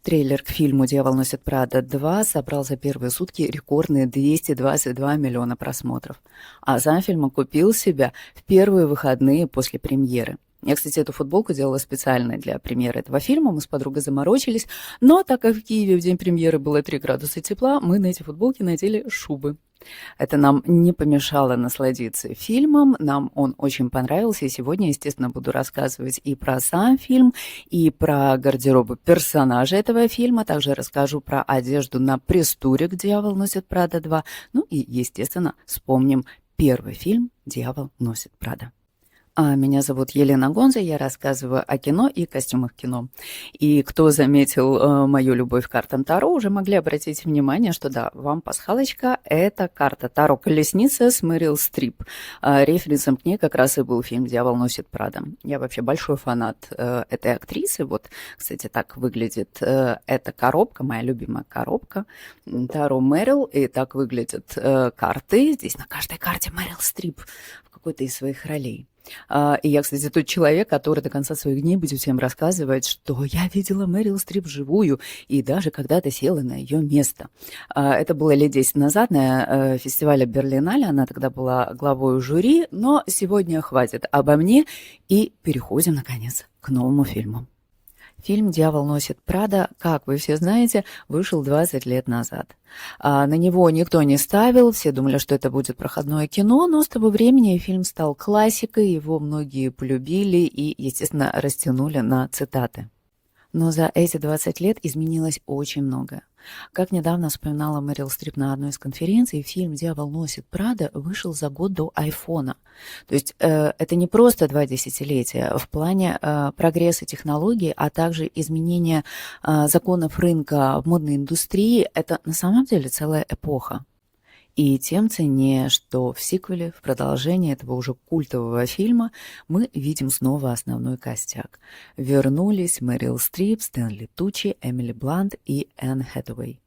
Трейлер к фильму «Дьявол носит Прада 2» собрал за первые сутки рекордные 222 миллиона просмотров. А сам фильм окупил себя в первые выходные после премьеры. Я, кстати, эту футболку делала специально для премьеры этого фильма. Мы с подругой заморочились. Но так как в Киеве в день премьеры было 3 градуса тепла, мы на эти футболки надели шубы. Это нам не помешало насладиться фильмом, нам он очень понравился, и сегодня, естественно, буду рассказывать и про сам фильм, и про гардеробы персонажей этого фильма, также расскажу про одежду на пресс-туре к «Дьявол носит Прада 2», ну и, естественно, вспомним первый фильм «Дьявол носит Прада». Меня зовут Елена Гонза, я рассказываю о кино и костюмах кино. И кто заметил мою любовь к картам Таро, уже могли обратить внимание, что да, вам пасхалочка – это карта Таро «Колесница» с Мэрил Стрип. Референсом к ней как раз и был фильм «Дьявол носит Прада». Я вообще большой фанат этой актрисы. Вот, кстати, так выглядит эта коробка, моя любимая коробка Таро Мэрил. И так выглядят карты. Здесь на каждой карте Мэрил Стрип в какой-то из своих ролей. И я, кстати, тот человек, который до конца своих дней будет всем рассказывать, что я видела Мэрил Стрип вживую и даже когда-то села на ее место. Это было лет 10 назад на фестивале Берлинале, она тогда была главой жюри, но сегодня хватит обо мне и переходим, наконец, к новому фильму. Фильм «Дьявол носит Прада», как вы все знаете, вышел 20 лет назад. На него никто не ставил, все думали, что это будет проходное кино, но с того времени фильм стал классикой, его многие полюбили и, естественно, растянули на цитаты. Но за эти 20 лет изменилось очень многое. Как недавно вспоминала Мэрил Стрип на одной из конференций, фильм «Дьявол носит Прада» вышел за год до айфона. То есть это не просто 2 десятилетия в плане прогресса технологий, а также изменения законов рынка в модной индустрии. Это на самом деле целая эпоха. И тем ценнее, что в сиквеле, в продолжении этого уже культового фильма, мы видим снова основной костяк. Вернулись Мэрил Стрип, Стэнли Тучи, Эмили Блант и Энн Хэтэуэй.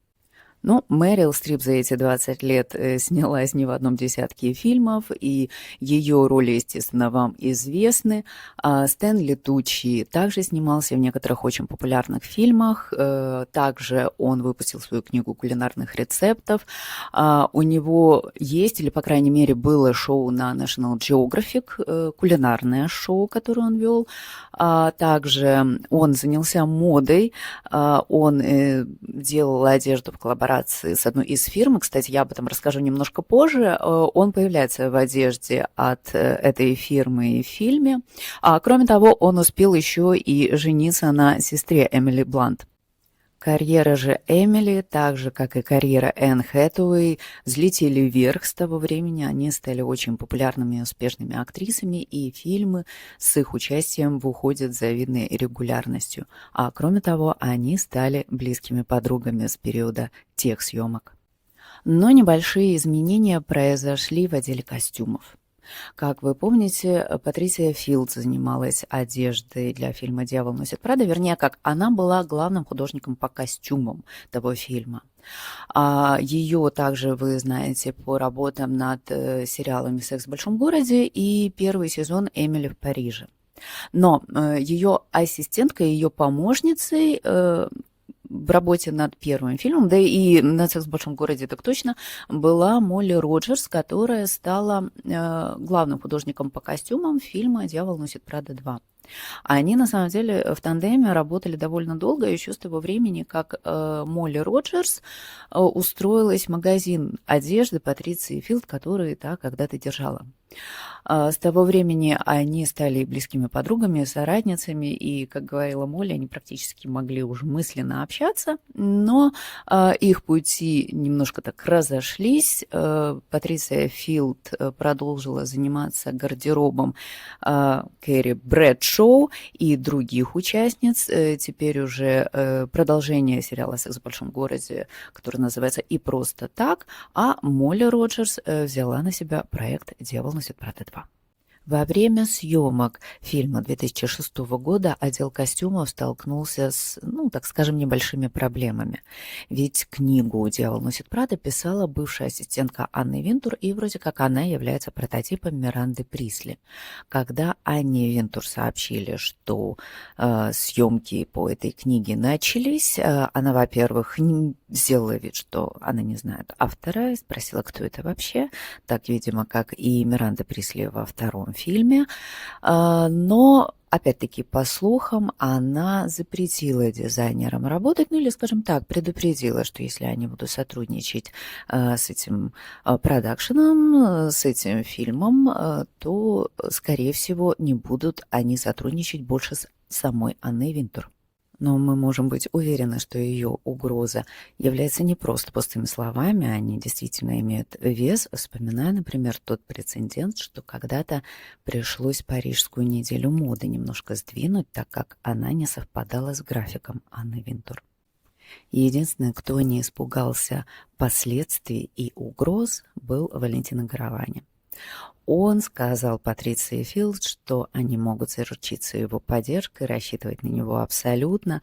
Ну, Мэрил Стрип за эти 20 лет снялась не в одном десятке фильмов, и ее роли, естественно, вам известны. Стэнли Тучи также снимался в некоторых очень популярных фильмах. Также он выпустил свою книгу кулинарных рецептов. У него есть, или, по крайней мере, было шоу на National Geographic, кулинарное шоу, которое он вел. Также он занялся модой. Он делал одежду в коллаборации с одной из фирм. Кстати, я об этом расскажу немножко позже. Он появляется в одежде от этой фирмы в фильме. Кроме того, он успел еще и жениться на сестре Эмили Блант. Карьера же Эмили, так же, как и карьера Энн Хэтэуэй, взлетели вверх с того времени. Они стали очень популярными и успешными актрисами, и фильмы с их участием выходят с завидной регулярностью. Кроме того, они стали близкими подругами с периода тех съемок. Но небольшие изменения произошли в отделе костюмов. Как вы помните, Патрисия Филдс занималась одеждой для фильма «Дьявол носит Прада», вернее, как она была главным художником по костюмам того фильма. Ее также вы знаете по работам над сериалами «Секс в большом городе» и первый сезон «Эмили в Париже». Но ее ассистенткой, ее помощницей в работе над первым фильмом, да и над «Секс в большом городе» так точно, была Молли Роджерс, которая стала главным художником по костюмам фильма «Дьявол носит Прада 2». Они, на самом деле, в тандеме работали довольно долго, еще с того времени, как Молли Роджерс устроилась в магазин одежды Патриции Филд, который та когда-то держала. С того времени они стали близкими подругами, соратницами, и, как говорила Молли, они практически могли уже мысленно общаться, но их пути немножко так разошлись. Патриция Филд продолжила заниматься гардеробом Кэрри Брэдшоу и других участниц. Теперь уже продолжение сериала «Секс в большом городе», который называется «И просто так», а Молли Роджерс взяла на себя проект «Дьявол носит Прада 2». Во время съемок фильма 2006 года отдел костюмов столкнулся с, ну, так скажем, небольшими проблемами. Ведь книгу «Дьявол носит Прада» писала бывшая ассистентка Анны Винтур, и вроде как она является прототипом Миранды Присли. Когда Анне Винтур сообщили, что съемки по этой книге начались, она, во-первых, сделала вид, что она не знает автора, и спросила, кто это вообще, так, видимо, как и Миранда Присли во втором фильме, но, опять-таки, по слухам, она запретила дизайнерам работать, ну или, скажем так, предупредила, что если они будут сотрудничать с этим продакшеном, с этим фильмом, то, скорее всего, не будут они сотрудничать больше с самой Анной Винтур. Но мы можем быть уверены, что ее угроза является не просто пустыми словами, они действительно имеют вес, вспоминая, например, тот прецедент, что когда-то пришлось Парижскую неделю моды немножко сдвинуть, так как она не совпадала с графиком Анны Винтур. Единственный, кто не испугался последствий и угроз, был Валентино Гаравани. Он сказал Патриции Филд, что они могут заручиться его поддержкой, рассчитывать на него абсолютно.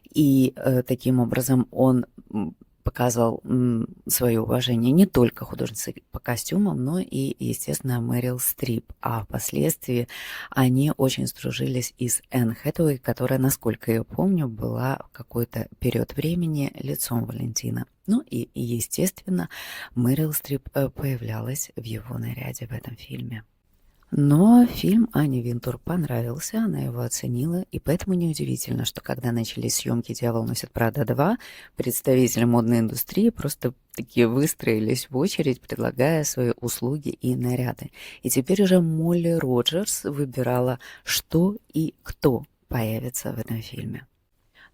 И таким образом он показал свое уважение не только художнице по костюмам, но и, естественно, Мэрил Стрип. А впоследствии они очень сдружились и с Энн Хэтэуэй, которая, насколько я помню, была в какой-то период времени лицом Валентина. Ну и, естественно, Мэрил Стрип появлялась в его наряде в этом фильме. Но фильм Анне Винтур понравился, она его оценила, и поэтому неудивительно, что когда начались съемки «Дьявол носит Прада 2», представители модной индустрии просто такие выстроились в очередь, предлагая свои услуги и наряды. И теперь уже Молли Роджерс выбирала, что и кто появится в этом фильме.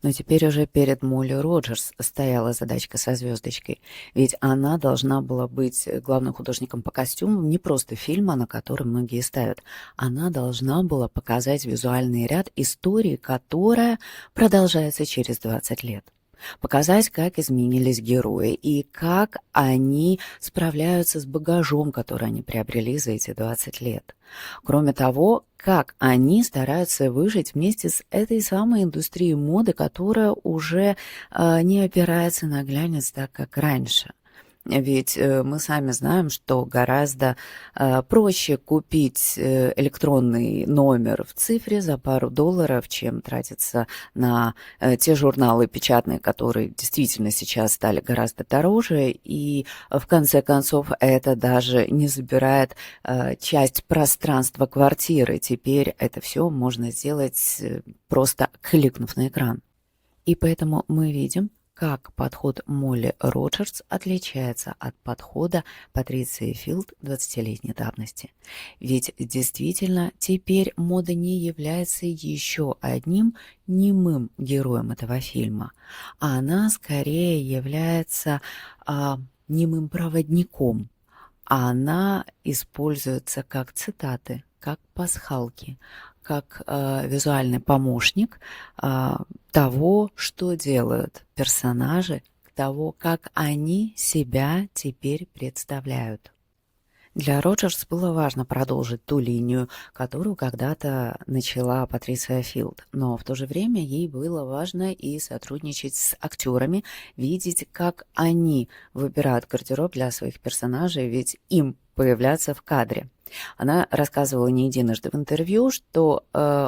Но теперь уже перед Молли Роджерс стояла задачка со звездочкой, ведь она должна была быть главным художником по костюмам не просто фильма, на который многие ставят. Она должна была показать визуальный ряд истории, которая продолжается через 20 лет. Показать, как изменились герои и как они справляются с багажом, который они приобрели за эти 20 лет. Кроме того, как они стараются выжить вместе с этой самой индустрией моды, которая уже не опирается на глянец так, как раньше. Ведь мы сами знаем, что гораздо проще купить электронный номер в цифре за пару долларов, чем тратиться на те журналы печатные, которые действительно сейчас стали гораздо дороже. И в конце концов это даже не забирает часть пространства квартиры. Теперь это все можно сделать, просто кликнув на экран. И поэтому мы видим, как подход Молли Роджерс отличается от подхода Патриции Филд 20-летней давности. Ведь действительно теперь мода не является еще одним немым героем этого фильма, а она скорее является немым проводником. А она используется как цитаты, как пасхалки, как визуальный помощник того, что делают персонажи, того, как они себя теперь представляют. Для Роджерс было важно продолжить ту линию, которую когда-то начала Патриция Филд, но в то же время ей было важно и сотрудничать с актерами, видеть, как они выбирают гардероб для своих персонажей, ведь им появляться в кадре. Она рассказывала не единожды в интервью, что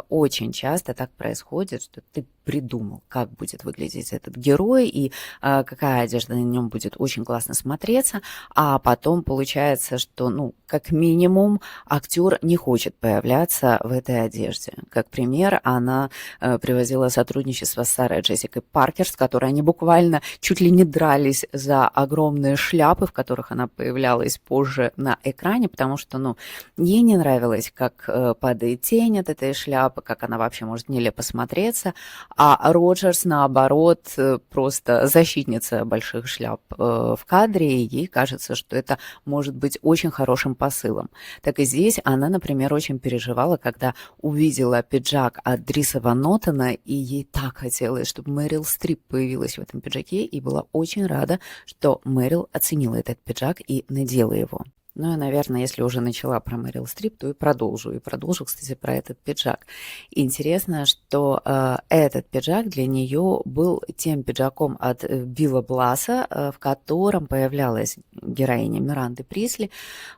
очень часто так происходит, что ты придумал, как будет выглядеть этот герой и какая одежда на нем будет очень классно смотреться, а потом получается, что, ну, как минимум, актер не хочет появляться в этой одежде. Как пример, она привозила сотрудничество с Сарой Джессикой Паркер, с которой они буквально чуть ли не дрались за огромные шляпы, в которых она появлялась позже на экране, потому что, ну, ей не нравилось, как падает тень от этой шляпы, как она вообще может нелепо смотреться, а Роджерс, наоборот, просто защитница больших шляп в кадре, и ей кажется, что это может быть очень хорошим посылом. Так и здесь она, например, очень переживала, когда увидела пиджак от Дриса Ван Нотена, и ей так хотелось, чтобы Мэрил Стрип появилась в этом пиджаке, и была очень рада, что Мэрил оценила этот пиджак и надела его. Ну и, наверное, если уже начала про Мэрил Стрип, то и продолжу. И продолжу, кстати, про этот пиджак. Интересно, что этот пиджак для нее был тем пиджаком от Билла Бласса, в котором появлялась героиня Миранды Присли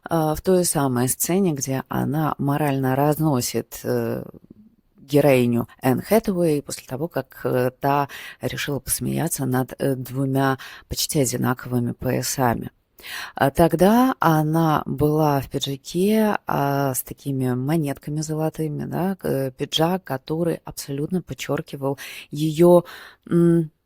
в той самой сцене, где она морально разносит героиню Энн Хэтэуэй после того, как та решила посмеяться над двумя почти одинаковыми поясами. Тогда она была в пиджаке с такими монетками золотыми, да, пиджак, который абсолютно подчеркивал ее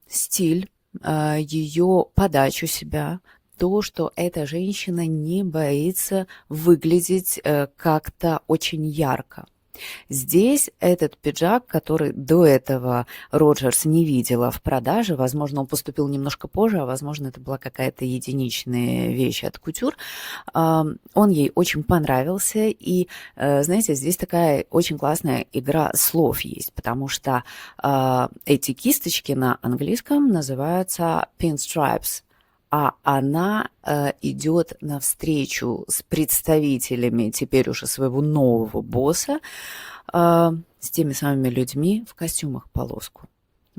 стиль, ее подачу себя, то, что эта женщина не боится выглядеть как-то очень ярко. Здесь этот пиджак, который до этого Роджерс не видела в продаже, возможно, он поступил немножко позже, а возможно, это была какая-то единичная вещь от кутюр, он ей очень понравился, и, знаете, здесь такая очень классная игра слов есть, потому что эти кисточки на английском называются pinstripes, а она идет навстречу с представителями теперь уже своего нового босса, с теми самыми людьми в костюмах полоску.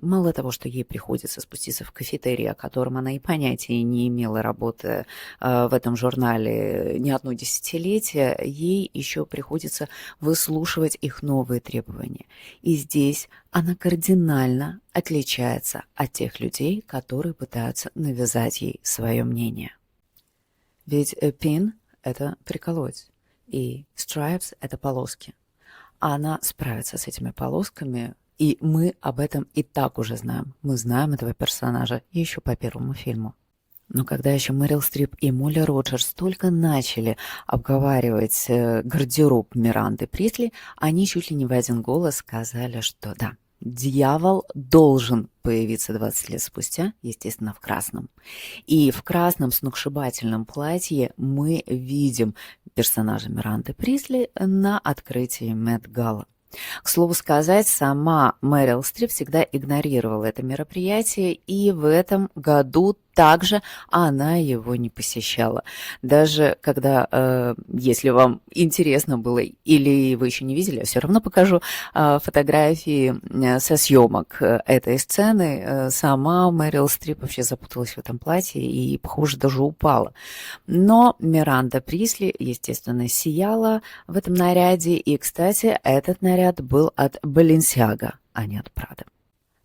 Мало того, что ей приходится спуститься в кафетерий, о котором она и понятия не имела, работая в этом журнале не одно десятилетие, ей еще приходится выслушивать их новые требования. И здесь она кардинально отличается от тех людей, которые пытаются навязать ей свое мнение. Ведь pin – это приколоть, и stripes – это полоски. А она справится с этими полосками, и мы об этом и так уже знаем. Мы знаем этого персонажа еще по первому фильму. Но когда еще Мэрил Стрип и Молли Роджерс только начали обговаривать гардероб Миранды Присли, они чуть ли не в один голос сказали, что да, дьявол должен появиться 20 лет спустя, естественно, в красном. И в красном сногсшибательном платье мы видим персонажа Миранды Присли на открытии Мет-Гала. К слову сказать, сама Мэрил Стрип всегда игнорировала это мероприятие, и в этом году также она его не посещала. Даже когда, если вам интересно было или вы еще не видели, я все равно покажу фотографии со съемок этой сцены. Сама Мэрил Стрип вообще запуталась в этом платье и, похоже, даже упала. Но Миранда Присли, естественно, сияла в этом наряде. И, кстати, этот наряд был от Balenciaga, а не от Prada.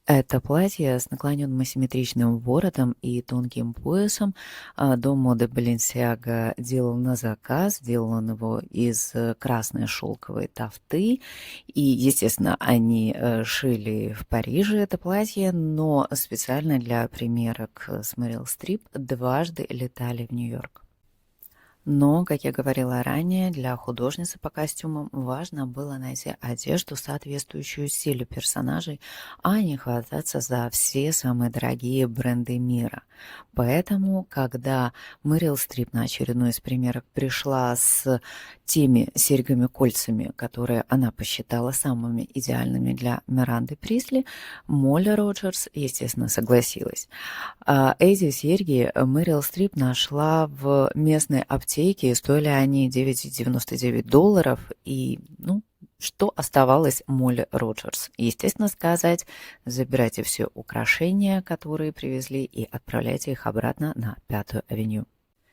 Это платье с наклоненным асимметричным воротом и тонким поясом дом моды Balenciaga делал на заказ, делал он его из красной шелковой тафты, и, естественно, они шили в Париже это платье, но специально для примерок с Мэрил Стрип дважды летали в Нью-Йорк. Но, как я говорила ранее, для художницы по костюмам важно было найти одежду, соответствующую стилю персонажей, а не хвататься за все самые дорогие бренды мира. Поэтому, когда Мэрил Стрип на очередной из примерок пришла с теми серьгами-кольцами, которые она посчитала самыми идеальными для Миранды Присли, Молли Роджерс, естественно, согласилась. Эти серьги Мэрил Стрип нашла в местной аптеке, стоили они $9,99, и, что оставалось Молли Роджерс? Естественно, сказать, забирайте все украшения, которые привезли, и отправляйте их обратно на Пятую авеню.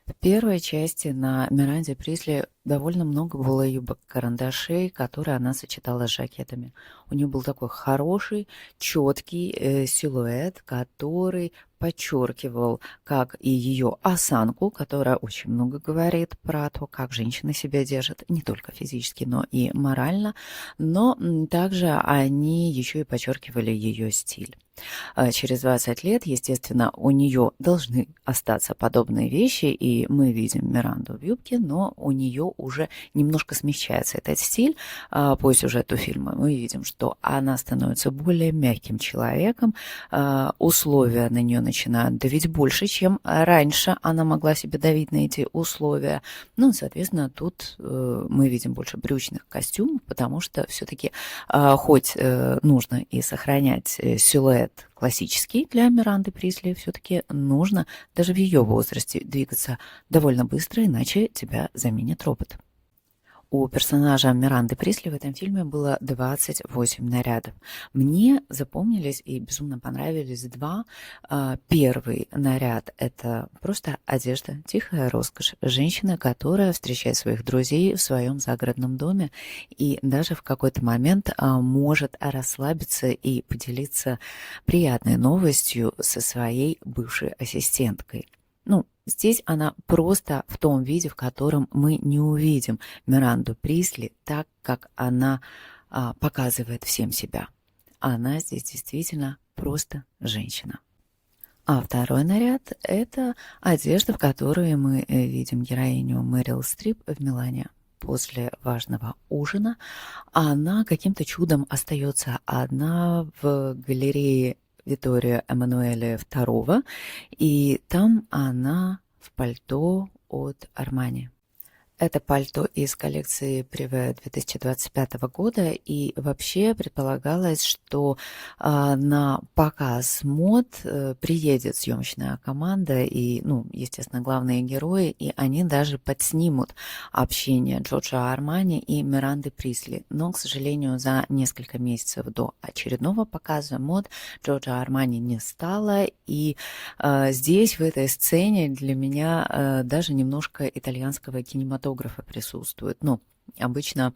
В первой части на Миранде Присли довольно много было юбок-карандашей, которые она сочетала с жакетами. У нее был такой хороший, четкий силуэт, который подчеркивал как и ее осанку, которая очень много говорит про то, как женщины себя держат, не только физически, но и морально, но также они еще и подчеркивали ее стиль. Через 20 лет, естественно, у нее должны остаться подобные вещи, и мы видим Миранду в юбке, но у нее уже немножко смягчается этот стиль. По сюжету фильма мы видим, что она становится более мягким человеком, условия на нее начинают давить больше, чем раньше она могла себе давить на эти условия. Соответственно, тут мы видим больше брючных костюмов, потому что все-таки хоть нужно и сохранять силуэт, классический для Миранды Присли. Все-таки нужно даже в ее возрасте двигаться довольно быстро, иначе тебя заменит робот. У персонажа Миранды Присли в этом фильме было 28 нарядов. Мне запомнились и безумно понравились два. Первый наряд – это просто одежда, тихая роскошь. Женщина, которая встречает своих друзей в своем загородном доме и даже в какой-то момент может расслабиться и поделиться приятной новостью со своей бывшей ассистенткой. Здесь она просто в том виде, в котором мы не увидим Миранду Присли так, как она показывает всем себя. Она здесь действительно просто женщина. А второй наряд – это одежда, в которой мы видим героиню Мэрил Стрип в «Милане». После важного ужина она каким-то чудом остается одна в галерее Витторио Эммануэля II, и там она в пальто от Армани. Это пальто из коллекции Privé 2025 года, и вообще предполагалось, что на показ мод приедет съемочная команда и, естественно, главные герои, и они даже подснимут общение Джорджа Армани и Миранды Присли. Но, к сожалению, за несколько месяцев до очередного показа мод Джорджа Армани не стало, и здесь, в этой сцене, для меня даже немножко итальянского кинематографа присутствует. Обычно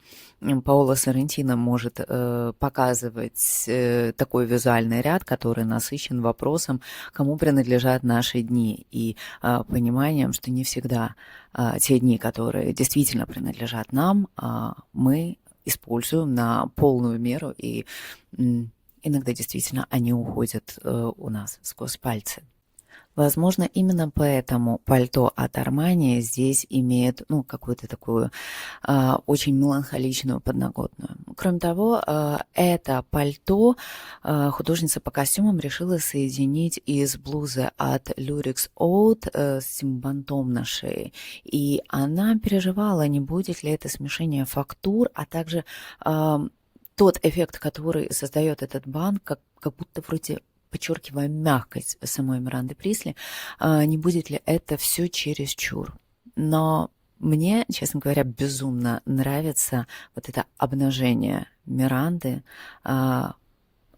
Паоло Соррентино может показывать такой визуальный ряд, который насыщен вопросом, кому принадлежат наши дни, и пониманием, что не всегда те дни, которые действительно принадлежат нам, мы используем на полную меру, и иногда действительно они уходят у нас сквозь пальцы. Возможно, именно поэтому пальто от Армани здесь имеет какую-то такую очень меланхоличную подноготную. Кроме того, это пальто художница по костюмам решила соединить из блузы от Lurex Haute с симбантом на шее. И она переживала, не будет ли это смешение фактур, а также тот эффект, который создает этот бант, как будто вроде подчеркивая мягкость самой Миранды Присли, не будет ли это все чересчур. Но мне, честно говоря, безумно нравится вот это обнажение Миранды,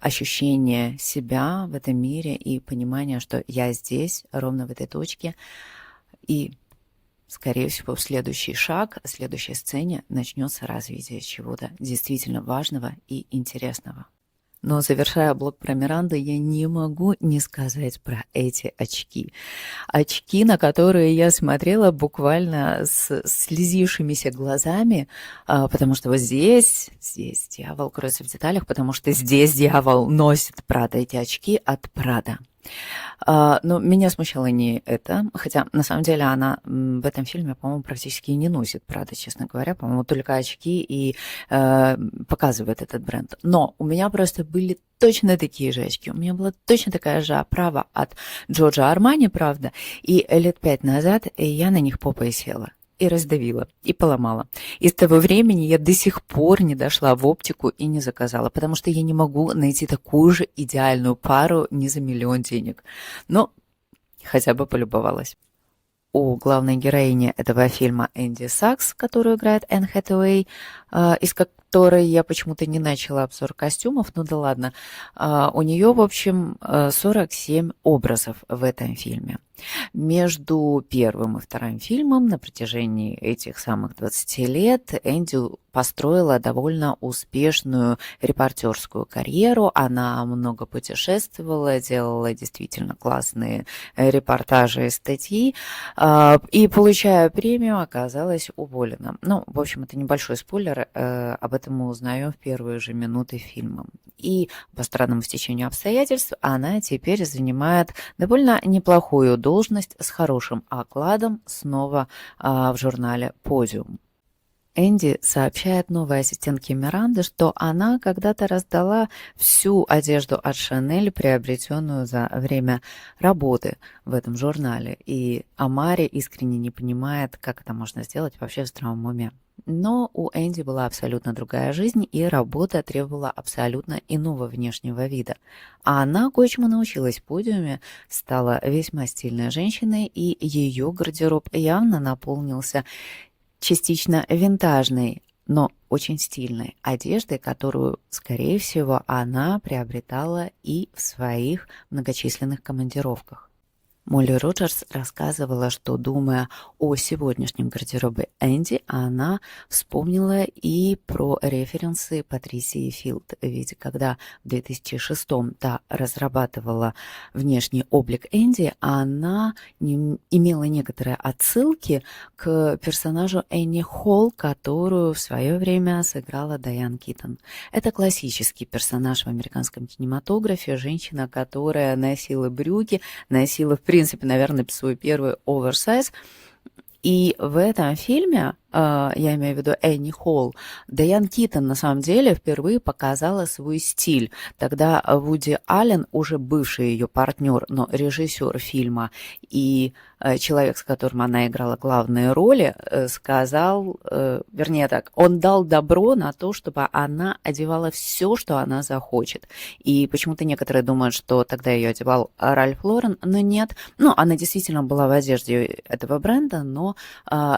ощущение себя в этом мире и понимание, что я здесь, ровно в этой точке, и, скорее всего, следующий шаг, в следующей сцене начнется развитие чего-то действительно важного и интересного. Но, завершая блог про Миранду, я не могу не сказать про эти очки. Очки, на которые я смотрела буквально с слезившимися глазами, потому что вот здесь дьявол кроется в деталях, потому что здесь дьявол носит Прада, эти очки от Прада. Но меня смущало не это, хотя на самом деле она в этом фильме, по-моему, практически не носит Прада, честно говоря, по-моему, только очки и показывает этот бренд. Но у меня просто были точно такие же очки, у меня была точно такая же оправа от Джорджа Армани, правда, и лет 5 назад я на них попой села. И раздавила, и поломала. И с того времени я до сих пор не дошла в оптику и не заказала, потому что я не могу найти такую же идеальную пару ни за миллион денег. Но хотя бы полюбовалась. У главной героини этого фильма Энди Сакс, которую играет Энн Хэтэуэй, из которой я почему-то не начала обзор костюмов, ну да ладно, у нее, в общем, 47 образов в этом фильме. Между первым и вторым фильмом на протяжении этих самых 20 лет Энди построила довольно успешную репортерскую карьеру. Она много путешествовала, делала действительно классные репортажи и статьи, и, получая премию, оказалась уволена. В общем, это небольшой спойлер, об этом мы узнаем в первые же минуты фильма. И по странному стечению обстоятельств она теперь занимает довольно неплохую должность с хорошим окладом снова в журнале «Подиум». Энди сообщает новой ассистентке Миранды, что она когда-то раздала всю одежду от Шанель, приобретенную за время работы в этом журнале. И Амари искренне не понимает, как это можно сделать вообще в здравом уме. Но у Энди была абсолютно другая жизнь, и работа требовала абсолютно иного внешнего вида. А она кое-чему научилась в подиуме, стала весьма стильной женщиной, и ее гардероб явно наполнился частично винтажной, но очень стильной одеждой, которую, скорее всего, она приобретала и в своих многочисленных командировках. Молли Роджерс рассказывала, что, думая о сегодняшнем гардеробе Энди, она вспомнила и про референсы Патрисии Филд. Ведь когда в 2006-м та разрабатывала внешний облик Энди, она имела некоторые отсылки к персонажу Энни Холл, которую в свое время сыграла Дайан Китон. Это классический персонаж в американском кинематографе, женщина, которая носила брюки, носила, в принципе, наверное, свой первый оверсайз. И в этом фильме, я имею в виду Энни Холл, Дайан Китон на самом деле впервые показала свой стиль. Тогда Вуди Аллен, уже бывший ее партнер, но режиссер фильма и человек, с которым она играла главные роли, сказал, вернее так, он дал добро на то, чтобы она одевала все, что она захочет. И почему-то некоторые думают, что тогда ее одевал Ральф Лорен, но нет. Ну, она действительно была в одежде этого бренда, но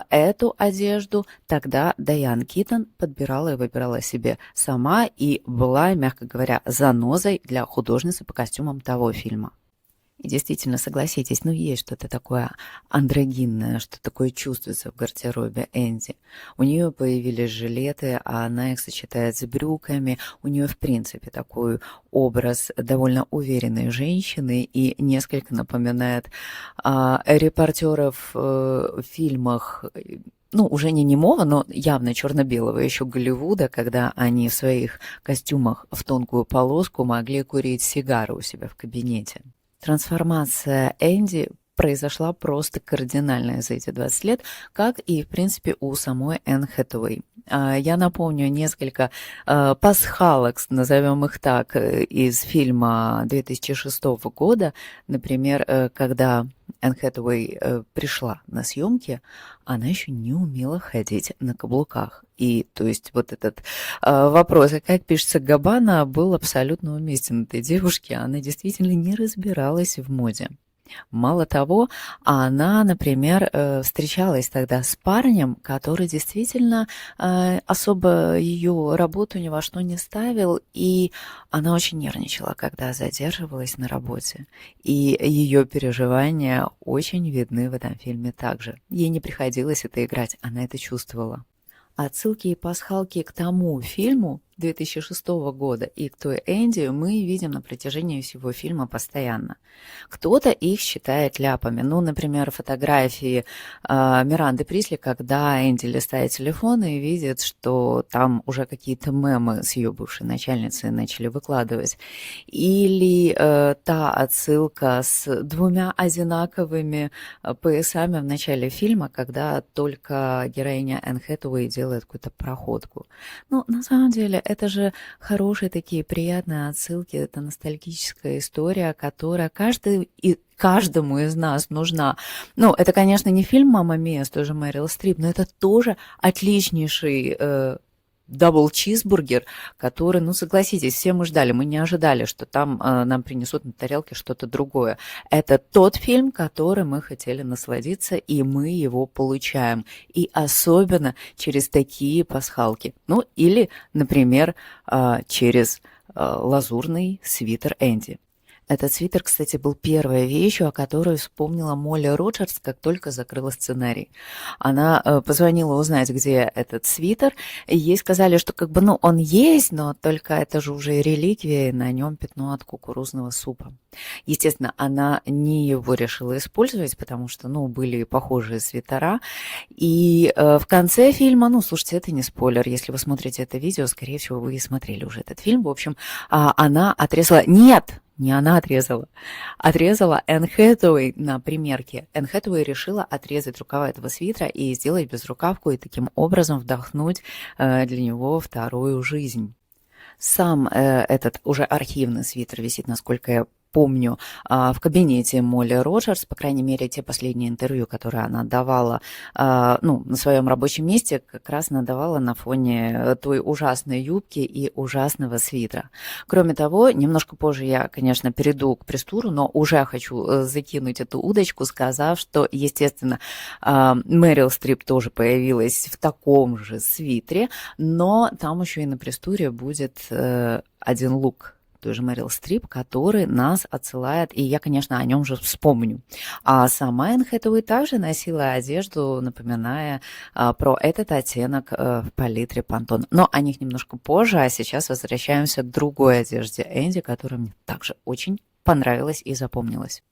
эту одежду тогда Дайан Китон подбирала и выбирала себе сама и была, мягко говоря, занозой для художницы по костюмам того фильма. И действительно, согласитесь, ну есть что-то такое андрогинное, что такое чувствуется в гардеробе Энди. У нее появились жилеты, а она их сочетает с брюками. У нее, в принципе, такой образ довольно уверенной женщины и несколько напоминает репортеров в фильмах, ну, уже не немого, но явно черно-белого еще Голливуда, когда они в своих костюмах в тонкую полоску могли курить сигары у себя в кабинете. Трансформация Энди произошла просто кардинальная за эти 20 лет, как и, в принципе, у самой Энн Хэтэуэй. Я напомню несколько пасхалок, назовем их так, из фильма 2006 года. Например, когда Энн Хэтэуэй пришла на съемки, она еще не умела ходить на каблуках. И, то есть, вот этот вопрос, как пишется Габбана, был абсолютно уместен этой девушке. Она действительно не разбиралась в моде. Мало того, она, например, встречалась тогда с парнем, который действительно особо ее работу ни во что не ставил, и она очень нервничала, когда задерживалась на работе. И ее переживания очень видны в этом фильме также. Ей не приходилось это играть, она это чувствовала. Отсылки и пасхалки к тому фильму 2006 года и к той Энди мы видим на протяжении всего фильма постоянно. Кто-то их считает ляпами. Ну, например, фотографии Миранды Присли, когда Энди листает телефон и видит, что там уже какие-то мемы с ее бывшей начальницей начали выкладывать. Или та отсылка с двумя одинаковыми поясами в начале фильма, когда только героиня Энн Хэтэуэй делает какую-то проходку. Ну, на самом деле, это же хорошие такие приятные отсылки, это ностальгическая история, которая каждому из нас нужна. Ну, это, конечно, не фильм «Мамма Мия» с той же Мэрил Стрип, но это тоже отличнейший дабл-чизбургер, который, ну, согласитесь, все мы ждали, мы не ожидали, что там нам принесут на тарелке что-то другое. Это тот фильм, который мы хотели насладиться, и мы его получаем. И особенно через такие пасхалки. Ну, или, например, через лазурный свитер Энди. Этот свитер, кстати, был первой вещью, о которой вспомнила Молли Роджерс, как только закрыла сценарий. Она позвонила узнать, где этот свитер, и ей сказали, что как бы, ну, он есть, но только это же уже реликвия, и на нем пятно от кукурузного супа. Естественно, она не его решила использовать, потому что, ну, были похожие свитера. И в конце фильма, ну, слушайте, это не спойлер, если вы смотрите это видео, скорее всего, вы и смотрели уже этот фильм. В общем, она отрезала... Нет! Не она отрезала. Отрезала Энн Хэтэуэй на примерке. Энн Хэтэуэй решила отрезать рукава этого свитера и сделать безрукавку, и таким образом вдохнуть для него вторую жизнь. Сам этот уже архивный свитер висит, насколько я помню в кабинете Молли Роджерс, по крайней мере, те последние интервью, которые она давала на своем рабочем месте, как раз она давала на фоне той ужасной юбки и ужасного свитера. Кроме того, немножко позже я, конечно, перейду к пресс-туру, но уже хочу закинуть эту удочку, сказав, что, естественно, Мэрил Стрип тоже появилась в таком же свитере, но там еще и на пресс-туре будет один лук той же Мэрил Стрип, который нас отсылает, и я, конечно, о нем же вспомню. А сама Энн Хэтэуэй также носила одежду, напоминая про этот оттенок в палитре Pantone. Но о них немножко позже, а сейчас возвращаемся к другой одежде Энди, которая мне также очень понравилась и запомнилась.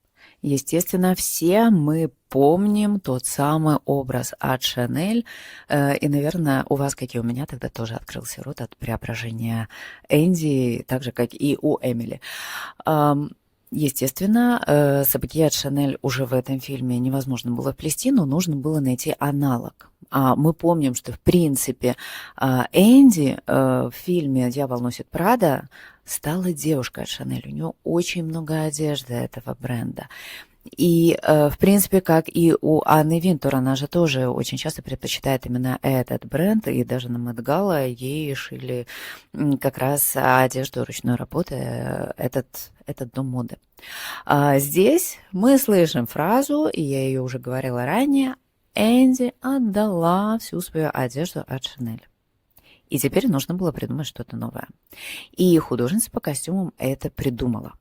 Естественно, все мы помним тот самый образ от Шанель, и, наверное, у вас, как и у меня, тогда тоже открылся рот от преображения Энди, так же, как и у Эмили. Естественно, сапоги от Шанель уже в этом фильме невозможно было вплести, но нужно было найти аналог. Мы помним, что, в принципе, Энди в фильме «Дьявол носит Прада» стала девушкой от Шанель. У нее очень много одежды этого бренда. И, в принципе, как и у Анны Винтур, она же тоже очень часто предпочитает именно этот бренд, и даже на Мэтт Гала ей шили как раз одежду ручной работы, этот дом моды. Здесь мы слышим фразу, и я ее уже говорила ранее: Энди отдала всю свою одежду от Шанель. И теперь нужно было придумать что-то новое. И художница по костюмам это придумала.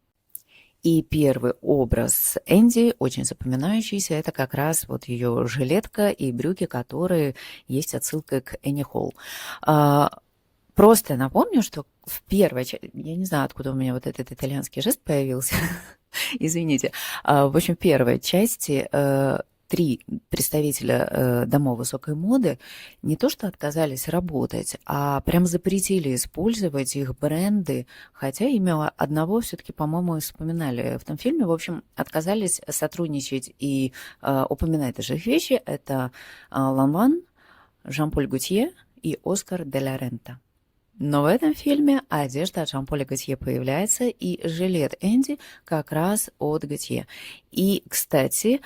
И первый образ Энди, очень запоминающийся, это как раз вот ее жилетка и брюки, которые есть отсылкой к Энни Холл. Просто напомню, что в первой части, я не знаю, откуда у меня вот этот итальянский жест появился, извините, в общем, в первой части 3 представителя домов высокой моды не то что отказались работать, а прям запретили использовать их бренды, хотя имя одного все-таки, по-моему, вспоминали в том фильме. В общем, отказались сотрудничать и упоминать даже их вещи. Это Lanvin, Жан-Поль Готье и Оскар де ла Рента. Но в этом фильме одежда от Жан-Поля Готье появляется, и жилет Энди как раз от Готье. И, кстати,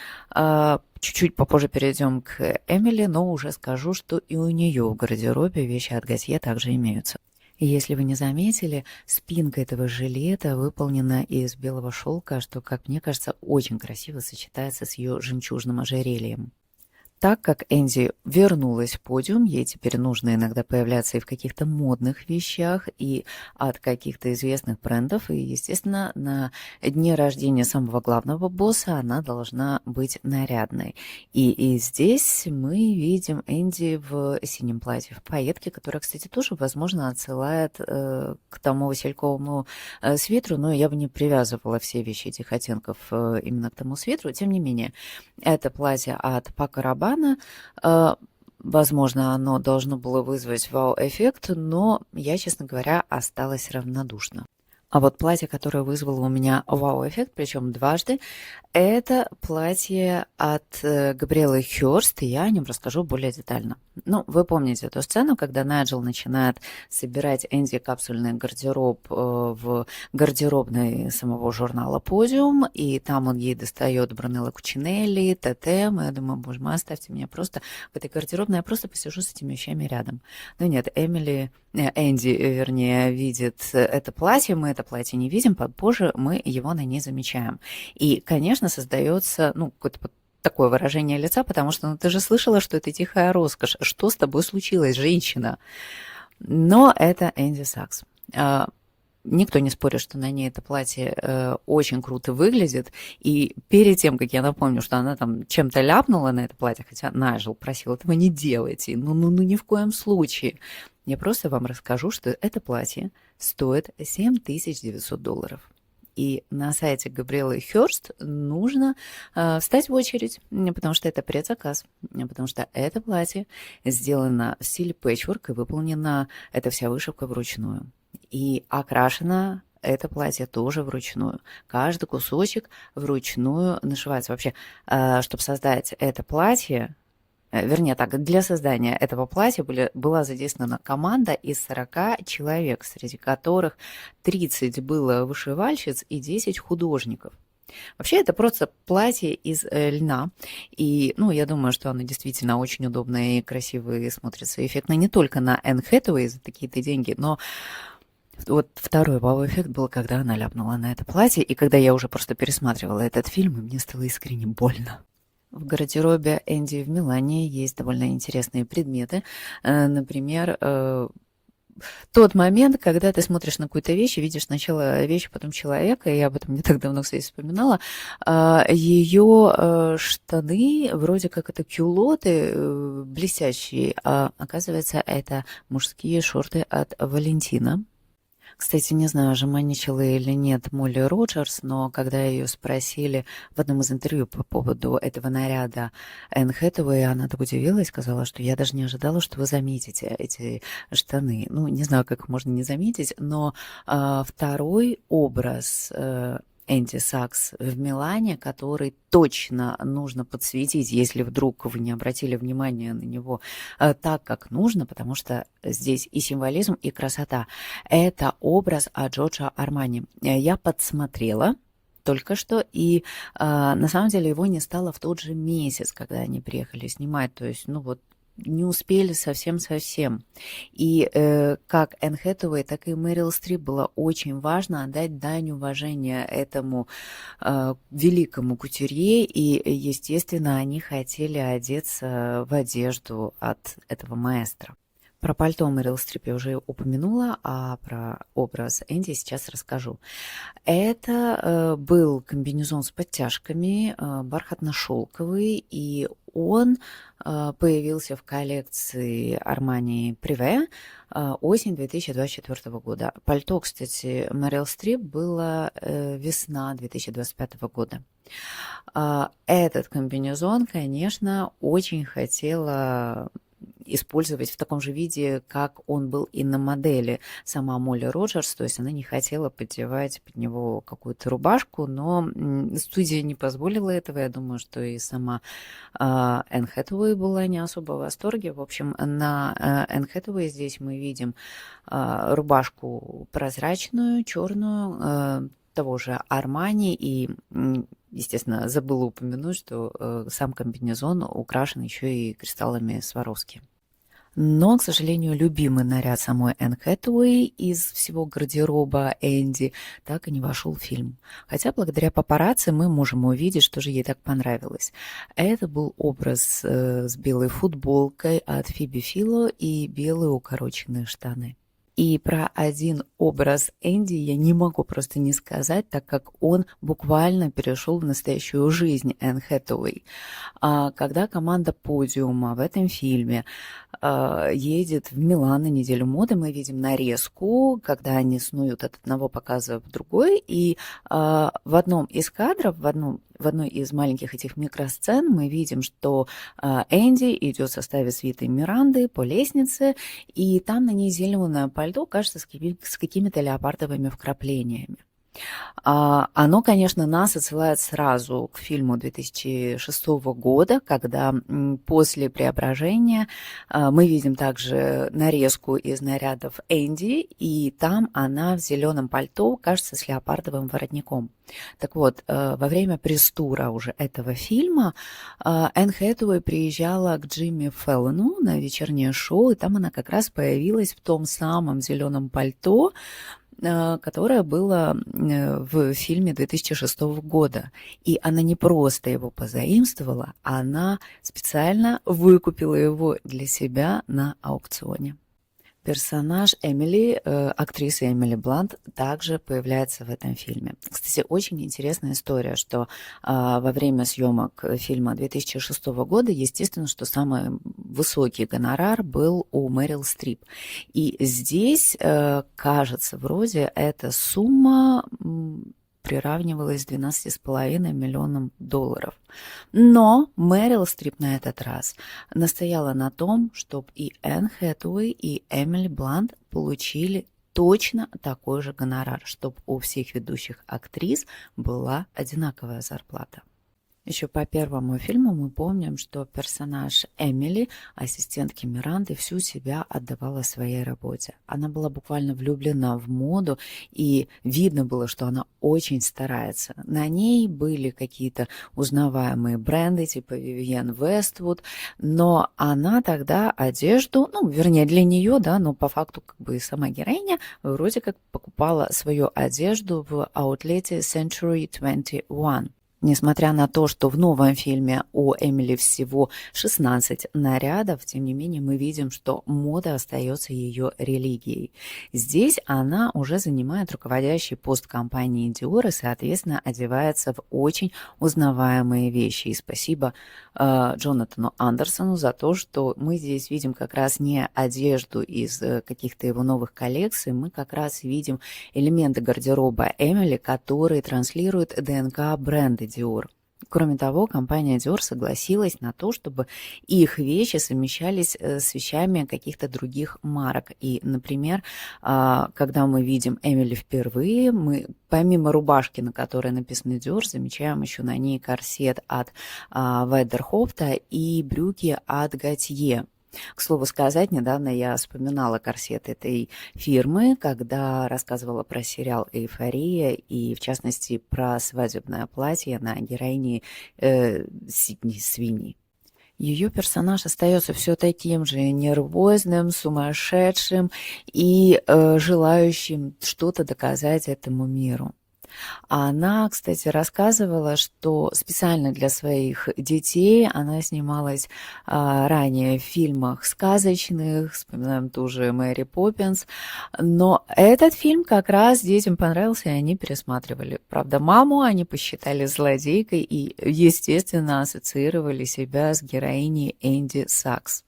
чуть-чуть попозже перейдем к Эмили, но уже скажу, что и у нее в гардеробе вещи от Готье также имеются. И если вы не заметили, спинка этого жилета выполнена из белого шелка, что, как мне кажется, очень красиво сочетается с ее жемчужным ожерельем. Так как Энди вернулась в подиум, ей теперь нужно иногда появляться и в каких-то модных вещах, и от каких-то известных брендов. И, естественно, на дне рождения самого главного босса она должна быть нарядной. И здесь мы видим Энди в синем платье, в пайетке, которая, кстати, тоже, возможно, отсылает к тому васильковому свитеру, но я бы не привязывала все вещи этих оттенков именно к тому свитеру. Тем не менее, это платье от Пако Рабана. Возможно, оно должно было вызвать вау-эффект, но я, честно говоря, осталась равнодушна. А вот платье, которое вызвало у меня вау-эффект, причем дважды, это платье от Габриэлы Хёрст, и я о нем расскажу более детально. Ну, вы помните эту сцену, когда Найджел начинает собирать Энди капсульный гардероб в гардеробной самого журнала «Подиум», и там он ей достает Брунелло Кучинелли, Тотем, и я думаю, боже мой, оставьте меня просто в этой гардеробной, я просто посижу с этими вещами рядом. Но нет, Энди, вернее, видит это платье, мы это платье не видим, позже мы его на ней замечаем. И, конечно, создается, какое-то такое выражение лица, потому что, ты же слышала, что это тихая роскошь. Что с тобой случилось, женщина? Но это Энди Сакс. Никто не спорит, что на ней это платье очень круто выглядит. И перед тем, как я напомню, что она там чем-то ляпнула на это платье, хотя Найджел просил этого не делайте, ну ни в коем случае. Я просто вам расскажу, что это платье стоит $7900. И на сайте Габриэлы Хёрст нужно встать в очередь, потому что это предзаказ, потому что это платье сделано в стиле пэтчворк, и выполнена эта вся вышивка вручную. И окрашено это платье тоже вручную. Каждый кусочек вручную нашивается. Вообще, чтобы создать это платье, Вернее так, для создания этого платья была задействована команда из 40 человек, среди которых 30 было вышивальщиц и 10 художников. Вообще это просто платье из льна, и, ну, я думаю, что оно действительно очень удобное и красиво, и смотрится эффектно не только на Энн Хэтэуэй за такие-то деньги, но вот второй вау-эффект был, когда она ляпнула на это платье, и когда я уже просто пересматривала этот фильм, и мне стало искренне больно. В гардеробе Энди в Милане есть довольно интересные предметы. Например, тот момент, когда ты смотришь на какую-то вещь и видишь сначала вещь, потом человека, и я об этом не так давно, кстати, вспоминала, ее штаны, вроде как это кюлоты блестящие, а оказывается, это мужские шорты от Валентина. Кстати, не знаю, жеманничала или нет Молли Роджерс, но когда ее спросили в одном из интервью по поводу этого наряда Энн Хэтэуэй, она так удивилась, сказала, что я даже не ожидала, что вы заметите эти штаны. Ну, не знаю, как их можно не заметить, но второй образ Энди Сакс в Милане, который точно нужно подсветить, если вдруг вы не обратили внимания на него так, как нужно, потому что здесь и символизм, и красота. Это образ Джорджо Армани. Я подсмотрела только что, и на самом деле его не стало в тот же месяц, когда они приехали снимать, то есть, ну вот, не успели совсем-совсем. И как Энн Хэтэуэй, так и Мэрил Стрип было очень важно отдать дань уважения этому великому кутюрье, и, естественно, они хотели одеться в одежду от этого маэстро. Про пальто Мэрил Стрип я уже упомянула, а про образ Энди сейчас расскажу. Это был комбинезон с подтяжками, бархатно-шелковый, и он появился в коллекции Armani Privé осень 2024 года. Пальто, кстати, Мэрил Стрип было весна 2025 года. Этот комбинезон, конечно, очень хотела использовать в таком же виде, как он был и на модели сама Молли Роджерс, то есть она не хотела поддевать под него какую-то рубашку, но студия не позволила этого, я думаю, что и сама Энн Хэтэуэй была не особо в восторге. В общем, на Энн Хэтэуэй здесь мы видим рубашку прозрачную, черную, того же Армани, и, естественно, забыла упомянуть, что сам комбинезон украшен еще и кристаллами Сваровски. Но, к сожалению, любимый наряд самой Энн Хэтэуэй из всего гардероба Энди так и не вошел в фильм. Хотя благодаря папарацци мы можем увидеть, что же ей так понравилось. Это был образ с белой футболкой от Фиби Фило и белые укороченные штаны. И про один образ Энди я не могу просто не сказать, так как он буквально перешел в настоящую жизнь Энн Хэтэуэй. Когда команда подиума в этом фильме едет в Милан на неделю моды, мы видим нарезку, когда они снуют от одного показа в другой, и в одном из кадров, в одной из маленьких этих микросцен мы видим, что Энди идет в составе свиты Миранды по лестнице, и там на ней зеленое пальто, кажется, с какими-то леопардовыми вкраплениями. Оно, конечно, нас отсылает сразу к фильму 2006 года, когда после преображения мы видим также нарезку из нарядов Энди, и там она в зеленом пальто, кажется, с леопардовым воротником. Так вот, во время пресс-тура уже этого фильма Энн Хэтэуэй приезжала к Джимми Фэллону на вечернее шоу, и там она как раз появилась в том самом зеленом пальто, которое было в фильме 2006 года. И она не просто его позаимствовала, она специально выкупила его для себя на аукционе. Персонаж Эмили, актрисы Эмили Блант, также появляется в этом фильме. Кстати, очень интересная история, что во время съемок фильма 2006 года, естественно, что самый высокий гонорар был у Мэрил Стрип. И здесь, кажется, вроде эта сумма приравнивалась к 12,5 миллионам долларов. Но Мэрил Стрип на этот раз настояла на том, чтобы и Энн Хэтэуэй, и Эмили Блант получили точно такой же гонорар, чтобы у всех ведущих актрис была одинаковая зарплата. Еще по первому фильму мы помним, что персонаж Эмили, ассистентки Миранды, всю себя отдавала своей работе. Она была буквально влюблена в моду, и видно было, что она очень старается. На ней были какие-то узнаваемые бренды типа Vivienne Westwood, но она тогда одежду, ну, вернее, для нее, да, но по факту как бы сама героиня вроде как покупала свою одежду в аутлете Century 21. Несмотря на то, что в новом фильме у Эмили всего 16 нарядов, тем не менее мы видим, что мода остается ее религией. Здесь она уже занимает руководящий пост компании Dior и, соответственно, одевается в очень узнаваемые вещи. И спасибо Джонатану Андерсону за то, что мы здесь видим как раз не одежду из каких-то его новых коллекций, мы как раз видим элементы гардероба Эмили, которые транслируют ДНК бренда Dior. Кроме того, компания Dior согласилась на то, чтобы их вещи совмещались с вещами каких-то других марок. И, например, когда мы видим Эмили впервые, мы помимо рубашки, на которой написано Dior, замечаем еще на ней корсет от Вайдерхофта и брюки от Готье. К слову сказать, недавно я вспоминала корсет этой фирмы, когда рассказывала про сериал «Эйфория» и, в частности, про свадебное платье на героине Сидни Свини. Ее персонаж остается все таким же нервозным, сумасшедшим и желающим что-то доказать этому миру. Она, кстати, рассказывала, что специально для своих детей она снималась ранее в фильмах сказочных, вспоминаем ту же Мэри Поппинс, но этот фильм как раз детям понравился, и они пересматривали. Правда, маму они посчитали злодейкой и, естественно, ассоциировали себя с героиней Энди Сакс.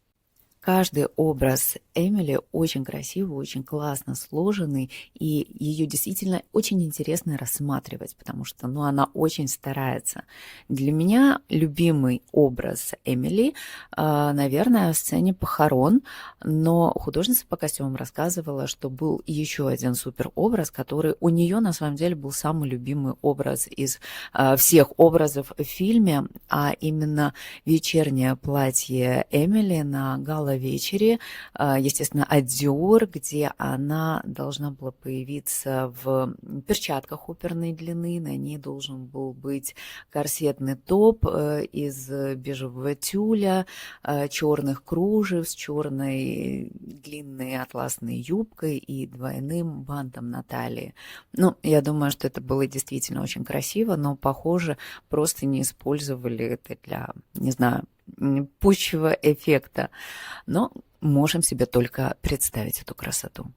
Каждый образ Эмили очень красивый, очень классно сложенный, и ее действительно очень интересно рассматривать, потому что она очень старается. Для меня любимый образ Эмили, наверное, в сцене похорон, но художница по костюмам рассказывала, что был еще один суперобраз, который у нее на самом деле был самый любимый образ из всех образов в фильме, а именно вечернее платье Эмили на гала-вечере, естественно, от Dior, где она должна была появиться в перчатках оперной длины, на ней должен был быть корсетный топ из бежевого тюля, черных кружев с черной длинной атласной юбкой и двойным бантом на талии. Я думаю, что это было действительно очень красиво, но, похоже, просто не использовали это для, не знаю, пущего эффекта. Но можем себе только представить эту красоту.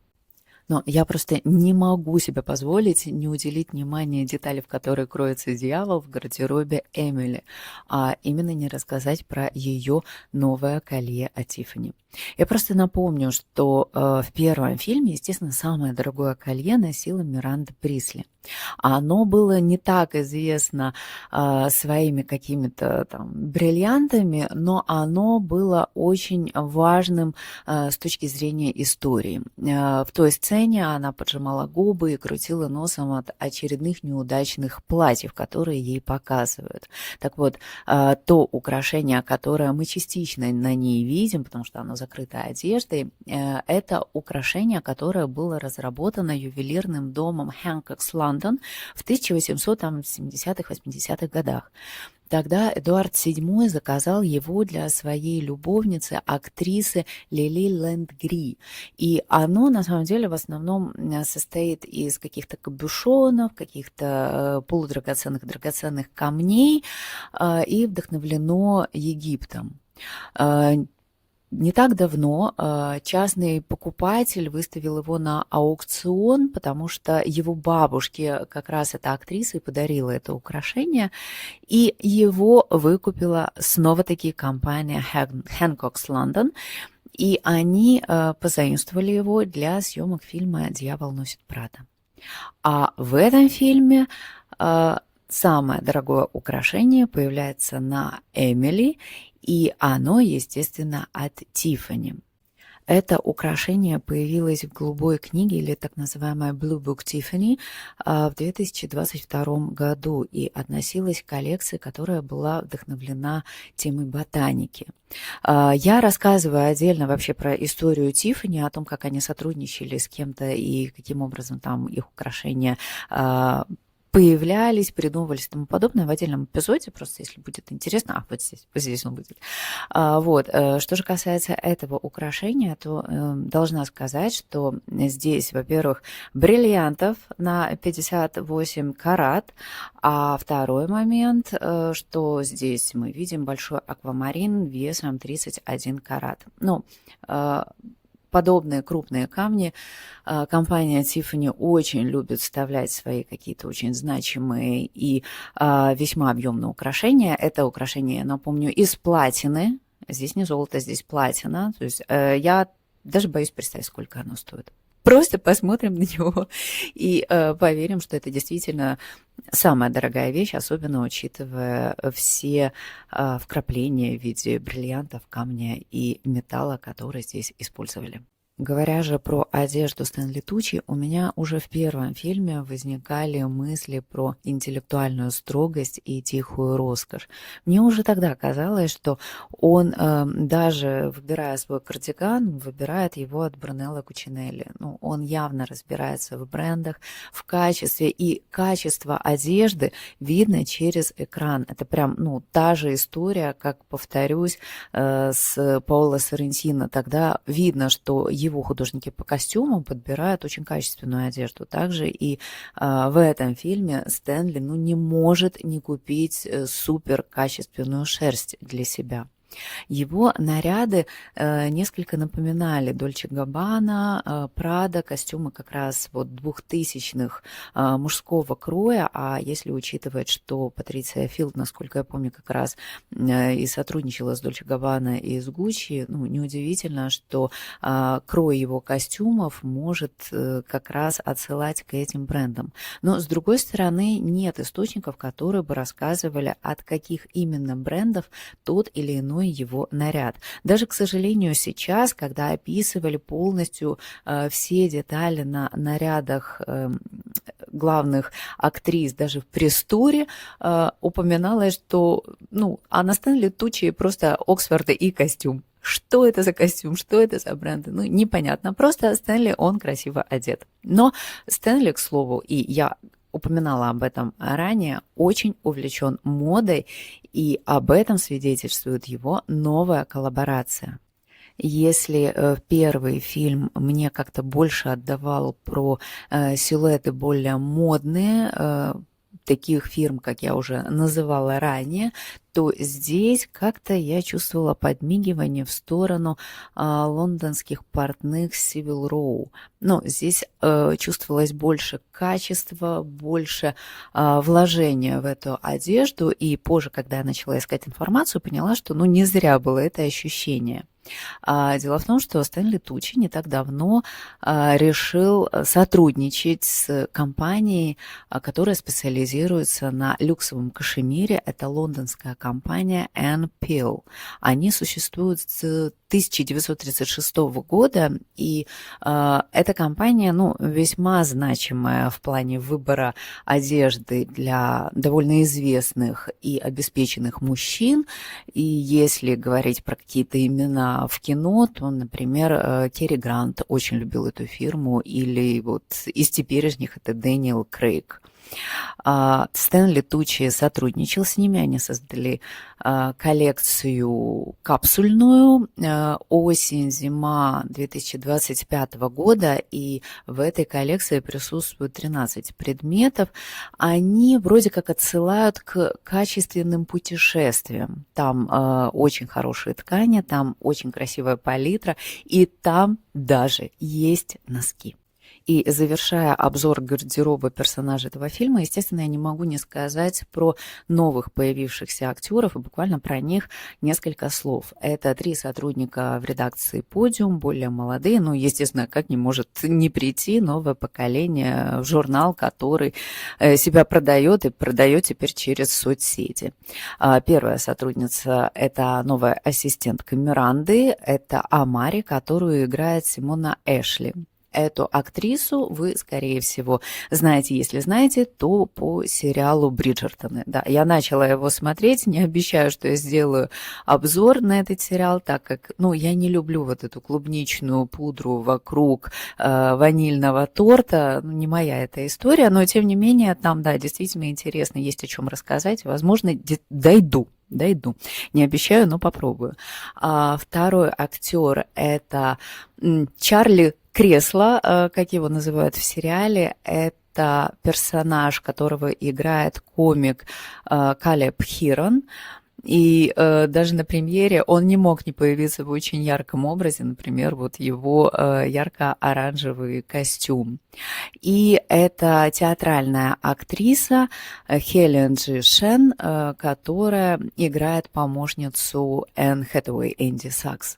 Но я просто не могу себе позволить не уделить внимания детали, в которой кроется дьявол в гардеробе Эмили, а именно не рассказать про ее новое колье от Тиффани. Я просто напомню, что в первом фильме, естественно, самое дорогое колье носила Миранда Присли. Оно было не так известно своими какими-то там бриллиантами, но оно было очень важным с точки зрения истории. В той сцене она поджимала губы и крутила носом от очередных неудачных платьев, которые ей показывают. Так вот, то украшение, которое мы частично на ней видим, потому что оно закрыто одеждой, это украшение, которое было разработано ювелирным домом Hancock's London в 1870-80-х годах. Тогда Эдуард VII заказал его для своей любовницы, актрисы Лили Лэнгри. И оно, на самом деле, в основном состоит из каких-то кабюшонов, каких-то драгоценных камней и вдохновлено Египтом. Не так давно частный покупатель выставил его на аукцион, потому что его бабушке как раз эта актриса и подарила это украшение, и его выкупила снова-таки компания Hancock's London, и они позаимствовали его для съемок фильма «Дьявол носит Прада». А в этом фильме самое дорогое украшение появляется на Эмили, и оно, естественно, от Тиффани. Это украшение появилось в голубой книге, или так называемая Blue Book Tiffany, в 2022 году и относилось к коллекции, которая была вдохновлена темой ботаники. Я рассказываю отдельно вообще про историю Тиффани, о том, как они сотрудничали с кем-то и каким образом там их украшения появлялись, придумывались и тому подобное в отдельном эпизоде, просто если будет интересно, вот здесь он будет. Что же касается этого украшения, то должна сказать, что здесь, во-первых, бриллиантов на 58 карат, а второй момент, что здесь мы видим большой аквамарин весом 31 карат. Подобные крупные камни компания Tiffany очень любит вставлять в свои какие-то очень значимые и весьма объемные украшения. Это украшение, я напомню, из платины. Здесь не золото, здесь платина. То есть я даже боюсь представить, сколько оно стоит. Просто посмотрим на него и поверим, что это действительно самая дорогая вещь, особенно учитывая все вкрапления в виде бриллиантов, камня и металла, которые здесь использовали. Говоря же про одежду Стэнли Тучи, у меня уже в первом фильме возникали мысли про интеллектуальную строгость и тихую роскошь. Мне уже тогда казалось, что он, даже выбирая свой кардиган, выбирает его от Брунелло Кучинелли. Он явно разбирается в брендах, в качестве, и качество одежды видно через экран. Это прям, та же история, как, повторюсь, с Паоло Соррентино. Тогда видно, что его художники по костюмам подбирают очень качественную одежду. Также и в этом фильме Стэнли не может не купить супер качественную шерсть для себя. Его наряды несколько напоминали Дольче Габбана, Прада, костюмы как раз 2000-х мужского кроя, а если учитывать, что Патриция Филд, насколько я помню, как раз и сотрудничала с Дольче Габбана и с Гуччи, неудивительно, что крой его костюмов может как раз отсылать к этим брендам. Но, с другой стороны, нет источников, которые бы рассказывали, от каких именно брендов тот или иной его наряд. Даже, к сожалению, сейчас, когда описывали полностью все детали на нарядах главных актрис, даже в пресс-туре, упоминалось, что на Стэнли Тучи просто Оксфорд и костюм. Что это за костюм, что это за бренды, непонятно. Просто Стэнли, он красиво одет. Но Стэнли, к слову, и я упоминала об этом ранее, очень увлечен модой, и об этом свидетельствует его новая коллаборация. Если первый фильм мне как-то больше отдавал про силуэты более модные, таких фирм, как я уже называла ранее, то здесь как-то я чувствовала подмигивание в сторону лондонских портных Savile Row. Но здесь чувствовалось больше качества, больше вложения в эту одежду. И позже, когда я начала искать информацию, поняла, что не зря было это ощущение. Дело в том, что Стэнли Тучи не так давно решил сотрудничать с компанией, которая специализируется на люксовом кашемире. Это лондонская компания Ann Peel. Они существуют с 1936 года, и эта компания, весьма значимая в плане выбора одежды для довольно известных и обеспеченных мужчин. И если говорить про какие-то имена в кино, то, например, Керри Грант очень любил эту фирму, или из теперешних это Дэниел Крейг. Стэнли Тучи сотрудничал с ними, они создали коллекцию капсульную осень-зима 2025 года, и в этой коллекции присутствуют 13 предметов. Они вроде как отсылают к качественным путешествиям. Там очень хорошие ткани, там очень красивая палитра, и там даже есть носки. И завершая обзор гардероба персонажей этого фильма, естественно, я не могу не сказать про новых появившихся актеров, и буквально про них несколько слов. Это 3 сотрудника в редакции «Подиум», более молодые, ну, естественно, как не может не прийти новое поколение в журнал, который себя продает и продает теперь через соцсети. Первая сотрудница – это новая ассистентка Миранды, это Амари, которую играет Симона Эшли. Эту актрису вы, скорее всего, знаете. Если знаете, то по сериалу «Бриджертоны». Да, я начала его смотреть, не обещаю, что я сделаю обзор на этот сериал, так как, ну, я не люблю вот эту клубничную пудру вокруг ванильного торта. Ну, не моя эта история, но, тем не менее, там, да, действительно интересно, есть о чем рассказать. Возможно, дойду. Не обещаю, но попробую. Второй актер – это Чарли Кресло, как его называют в сериале. Это персонаж, которого играет комик Калеб Хирон. И даже на премьере он не мог не появиться в очень ярком образе, например, вот его ярко-оранжевый костюм. И это театральная актриса Хелен Джи Шен, которая играет помощницу Энн Хэтэуэй, Энди Сакс.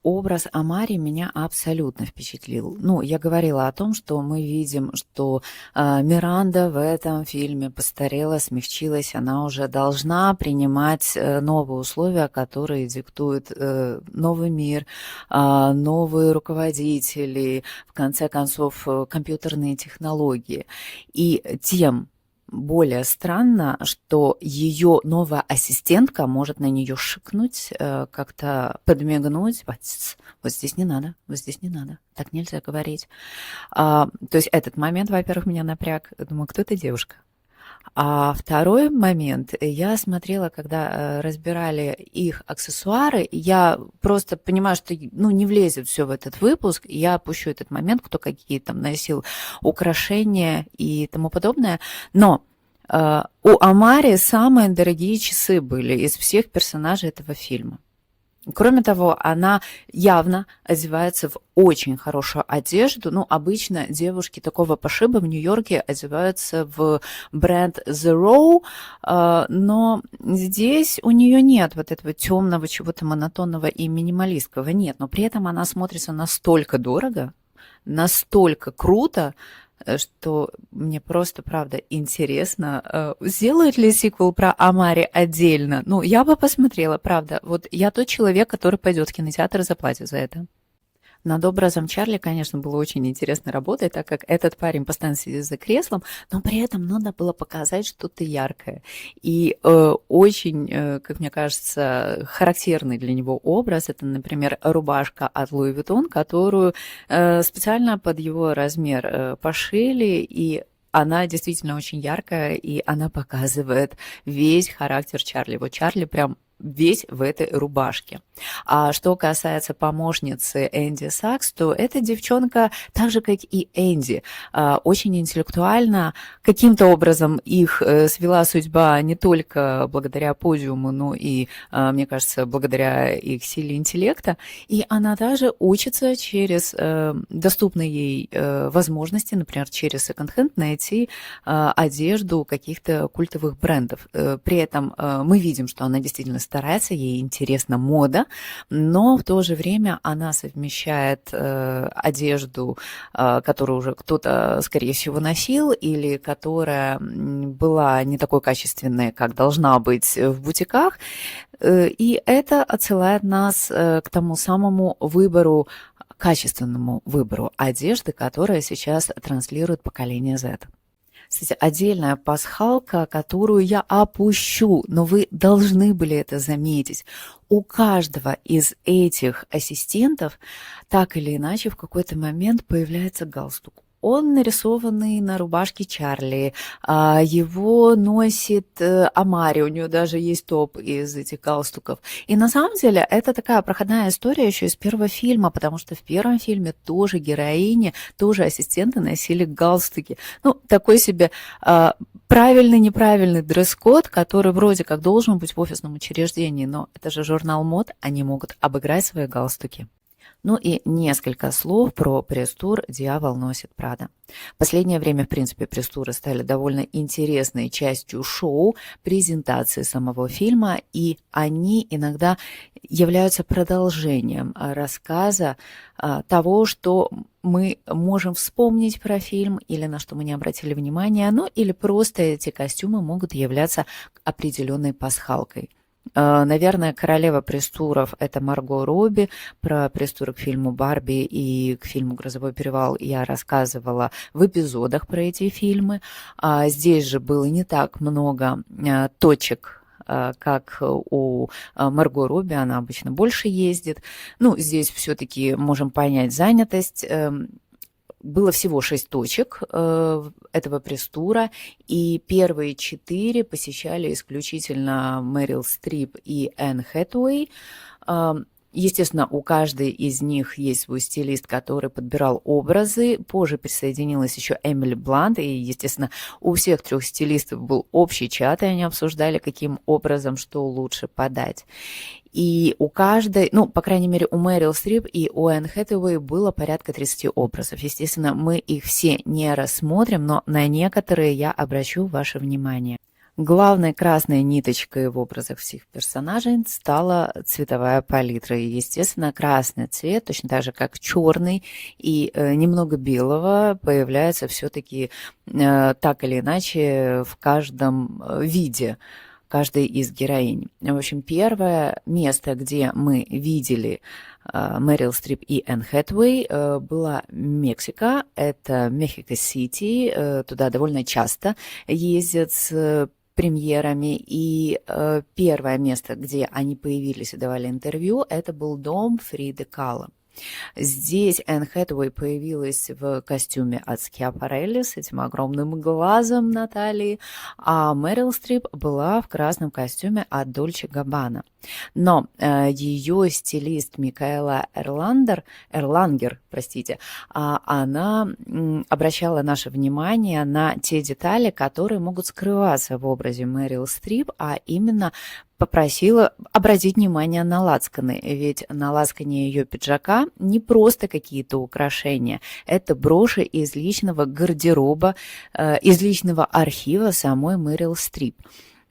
Образ Амари меня абсолютно впечатлил. Ну, я говорила о том, что мы видим, что Миранда в этом фильме постарела, смягчилась, она уже должна принимать новые условия, которые диктуют новый мир, новые руководители, в конце концов, компьютерные технологии. И тем более странно, что ее новая ассистентка может на нее шикнуть, как-то подмигнуть. Вот здесь не надо, вот здесь не надо, так нельзя говорить. То есть этот момент, во-первых, меня напряг. Думаю, кто эта девушка? А второй момент, я смотрела, когда разбирали их аксессуары, я просто понимаю, что ну, не влезет все в этот выпуск, я опущу этот момент, кто какие там носил украшения и тому подобное, но у Амари самые дорогие часы были из всех персонажей этого фильма. Кроме того, она явно одевается в очень хорошую одежду. Ну, обычно девушки такого пошиба в Нью-Йорке одеваются в бренд The Row, но здесь у нее нет вот этого темного, чего-то монотонного и минималистского. Нет, но при этом она смотрится настолько дорого, настолько круто, что мне просто, правда, интересно, сделают ли сиквел про Амари отдельно. Ну, я бы посмотрела, правда. Вот я тот человек, который пойдет в кинотеатр и заплатит за это. Над образом Чарли, конечно, было очень интересно работать, так как этот парень постоянно сидит за креслом, но при этом надо было показать что-то яркое. И очень, как мне кажется, характерный для него образ – это, например, рубашка от Louis Vuitton, которую специально под его размер пошили, и она действительно очень яркая, и она показывает весь характер Чарли. Вот Чарли прям весь в этой рубашке. А что касается помощницы Энди Сакс, то эта девчонка, так же, как и Энди, очень интеллектуальна. Каким-то образом их свела судьба не только благодаря подиуму, но и, мне кажется, благодаря их силе интеллекта. И она также учится через доступные ей возможности, например, через секонд-хенд найти одежду каких-то культовых брендов. При этом мы видим, что она действительно старается, ей интересна мода, но в то же время она совмещает одежду, которую уже кто-то, скорее всего, носил, или которая была не такой качественной, как должна быть в бутиках, и это отсылает нас к тому самому выбору, качественному выбору одежды, которая сейчас транслирует поколение Z. Кстати, отдельная пасхалка, которую я опущу, но вы должны были это заметить. У каждого из этих ассистентов так или иначе в какой-то момент появляется галстук. Он нарисованный на рубашке Чарли, его носит Амари, у нее даже есть топ из этих галстуков. И на самом деле это такая проходная история еще из первого фильма, потому что в первом фильме тоже героини, тоже ассистенты носили галстуки. Ну, такой себе правильный-неправильный дресс-код, который вроде как должен быть в офисном учреждении, но это же журнал мод, они могут обыграть свои галстуки. Ну и несколько слов про пресс-тур «Дьявол носит Прада». В последнее время, в принципе, пресс-туры стали довольно интересной частью шоу, презентации самого фильма, и они иногда являются продолжением рассказа того, что мы можем вспомнить про фильм или на что мы не обратили внимания, ну или просто эти костюмы могут являться определенной пасхалкой. Наверное, королева пресс-туров – это Марго Робби. Про пресс-туры к фильму «Барби» и к фильму «Грозовой перевал» я рассказывала в эпизодах про эти фильмы. Здесь же было не так много точек, как у Марго Робби, она обычно больше ездит. Ну, здесь все-таки можем понять занятость. Было всего 6 точек этого пресс-тура, и первые 4 посещали исключительно Мэрил Стрип и Энн Хэтэуэй. Естественно, у каждой из них есть свой стилист, который подбирал образы. Позже присоединилась еще Эмили Блант, и, естественно, у всех 3 стилистов был общий чат, и они обсуждали, каким образом что лучше подать. И у каждой, ну, по крайней мере, у Мэрил Стрип и у Энн Хэтэуэй было порядка 30 образов. Естественно, мы их все не рассмотрим, но на некоторые я обращу ваше внимание. Главной красной ниточкой в образах всех персонажей стала цветовая палитра. И, естественно, красный цвет, точно так же, как черный и немного белого, появляется все-таки так или иначе в каждом виде каждой из героинь. В общем, первое место, где мы видели Мэрил Стрип и Энн Хэтэуэй, была Мексика. Это Мехико-Сити. Туда довольно часто ездят с премьерами, и первое место, где они появились и давали интервью, это был дом Фриды Кало. Здесь Энн Хэтэуэй появилась в костюме от Сchiaparelli с этим огромным глазом на талии, а Мэрил Стрип была в красном костюме от Dolce Gabbana. Но ее стилист Микаэла Эрлангер, она обращала наше внимание на те детали, которые могут скрываться в образе Мэрил Стрип, а именно попросила обратить внимание на лацканы, ведь на лацкане ее пиджака не просто какие-то украшения, это броши из личного гардероба, из личного архива самой Мэрил Стрип.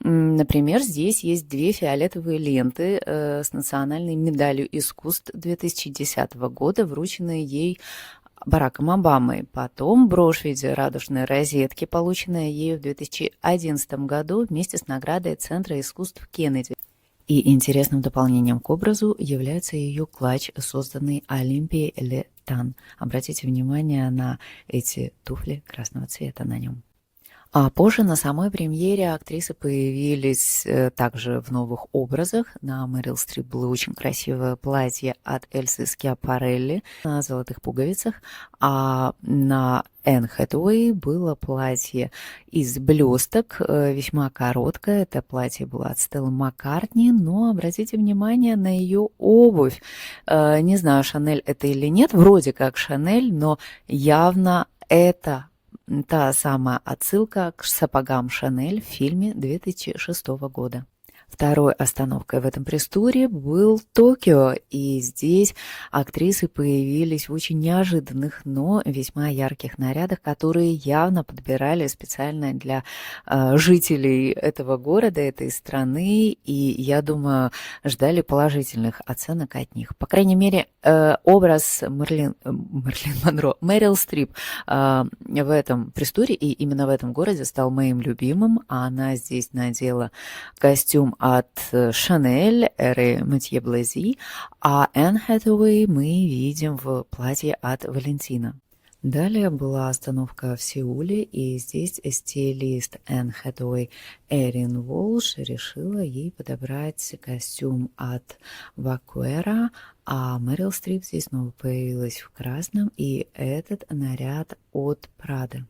Например, здесь есть 2 фиолетовые ленты с национальной медалью искусств 2010 года, врученные ей Бараком Обамой. Потом брошь в виде радужной розетки, полученная ею в 2011 году вместе с наградой Центра искусств Кеннеди. И интересным дополнением к образу является ее клатч, созданный Олимпией Летан. Обратите внимание на эти туфли красного цвета на нем. А позже на самой премьере актрисы появились также в новых образах. На Мэрил Стрип было очень красивое платье от Эльсы Сchiaparelli на золотых пуговицах, а на Энн Хэтэуэй было платье из блесток, весьма короткое. Это платье было от Стеллы Маккартни, но обратите внимание на ее обувь. Не знаю, Шанель это или нет, вроде как Шанель, но явно это та самая отсылка к сапогам Шанель в фильме 2006 года. Второй остановкой в этом пресс-туре был Токио, и здесь актрисы появились в очень неожиданных, но весьма ярких нарядах, которые явно подбирали специально для жителей этого города, этой страны, и, я думаю, ждали положительных оценок от них. По крайней мере, образ Мэрил Стрип в этом пресс-туре и именно в этом городе стал моим любимым. Она здесь надела костюм от Шанель, эры Матье Блази, а Энн Хэтэуэй мы видим в платье от Валентина. Далее была остановка в Сеуле, и здесь стилист Энн Хэтэуэй Эрин Волш решила ей подобрать костюм от Вакуэра, а Мэрил Стрип здесь снова появилась в красном, и этот наряд от Прады.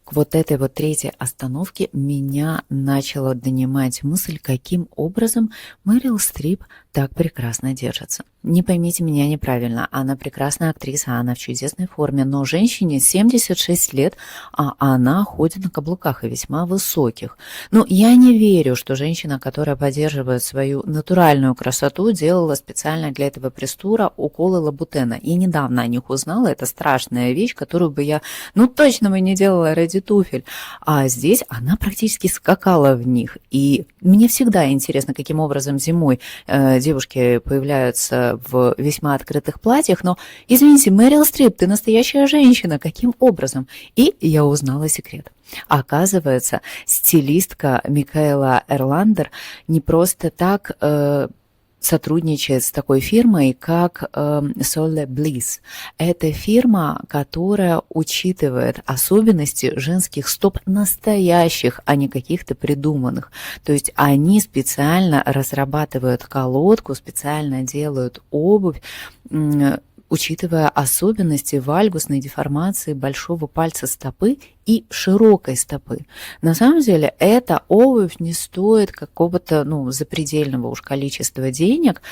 К вот этой вот третьей остановке меня начала донимать мысль, каким образом Мэрил Стрип так прекрасно держится. Не поймите меня неправильно, она прекрасная актриса, она в чудесной форме, но женщине 76 лет, а она ходит на каблуках и весьма высоких. Ну, я не верю, что женщина, которая поддерживает свою натуральную красоту, делала специально для этого пресс-тура уколы лабутена. И недавно о них узнала, это страшная вещь, которую бы я, ну, точно бы не делала ради туфель. А здесь она практически скакала в них. И мне всегда интересно, каким образом зимой девушки появляются в весьма открытых платьях, но, извините, Мэрил Стрип, ты настоящая женщина, каким образом? И я узнала секрет. Оказывается, стилистка Микаэла Эрландер не просто так сотрудничает с такой фирмой, как Sole Bliss. Это фирма, которая учитывает особенности женских стоп настоящих, а не каких-то придуманных. То есть они специально разрабатывают колодку, специально делают обувь, учитывая особенности вальгусной деформации большого пальца стопы и широкой стопы. На самом деле эта обувь не стоит какого-то, запредельного уж количества денег.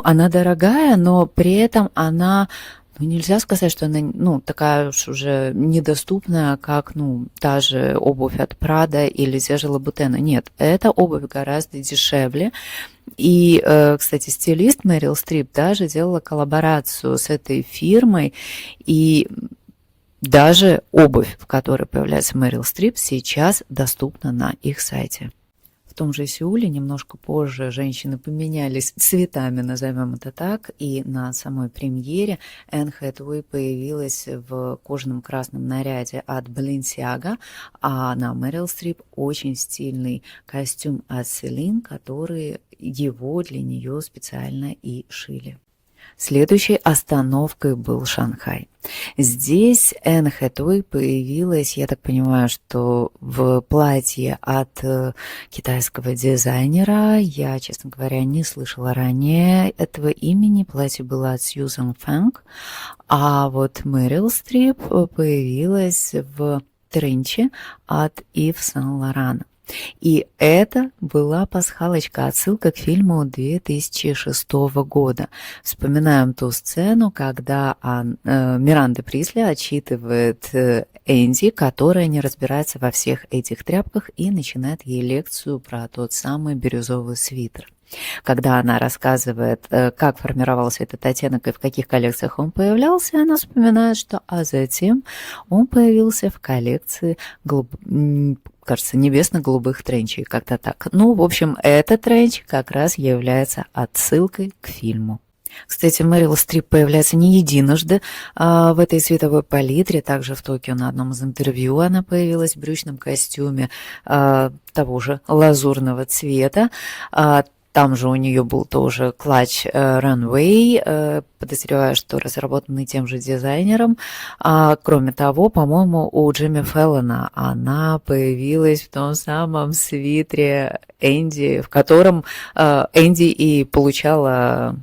Она дорогая, но при этом она... нельзя сказать, что она, такая уж уже недоступная, как, та же обувь от Prada или те же Лабутена. Нет, эта обувь гораздо дешевле. И, кстати, стилист Мэрил Стрип даже делала коллаборацию с этой фирмой, и даже обувь, в которой появляется Мэрил Стрип, сейчас доступна на их сайте. В том же Сеуле немножко позже женщины поменялись цветами, назовем это так, и на самой премьере Энн Хэтэуэй появилась в кожаном красном наряде от Balenciaga, а на Мэрил Стрип очень стильный костюм от Celine, который его для нее специально и шили. Следующей остановкой был Шанхай. Здесь Энн Хэтэуэй появилась, я так понимаю, что в платье от китайского дизайнера. Я, честно говоря, не слышала ранее этого имени. Платье было от Сьюзан Фэнг. А вот Мэрил Стрип появилась в тренче от Ив Сен-Лоран. И это была пасхалочка, отсылка к фильму 2006 года. Вспоминаем ту сцену, когда Миранда Присли отчитывает Энди, которая не разбирается во всех этих тряпках, и начинает ей лекцию про тот самый бирюзовый свитер. Когда она рассказывает, как формировался этот оттенок и в каких коллекциях он появлялся, она вспоминает, что затем он появился в коллекции, кажется, небесно-голубых тренчей, как-то так. В общем, этот тренч как раз является отсылкой к фильму. Кстати, Мэрил Стрип появляется не единожды в этой цветовой палитре. Также в Токио на одном из интервью она появилась в брючном костюме того же лазурного цвета. Там же у нее был тоже клатч Runway, подозреваю, что разработанный тем же дизайнером. Кроме того, по-моему, у Джимми Фэллона она появилась в том самом свитере Энди, в котором Энди и получала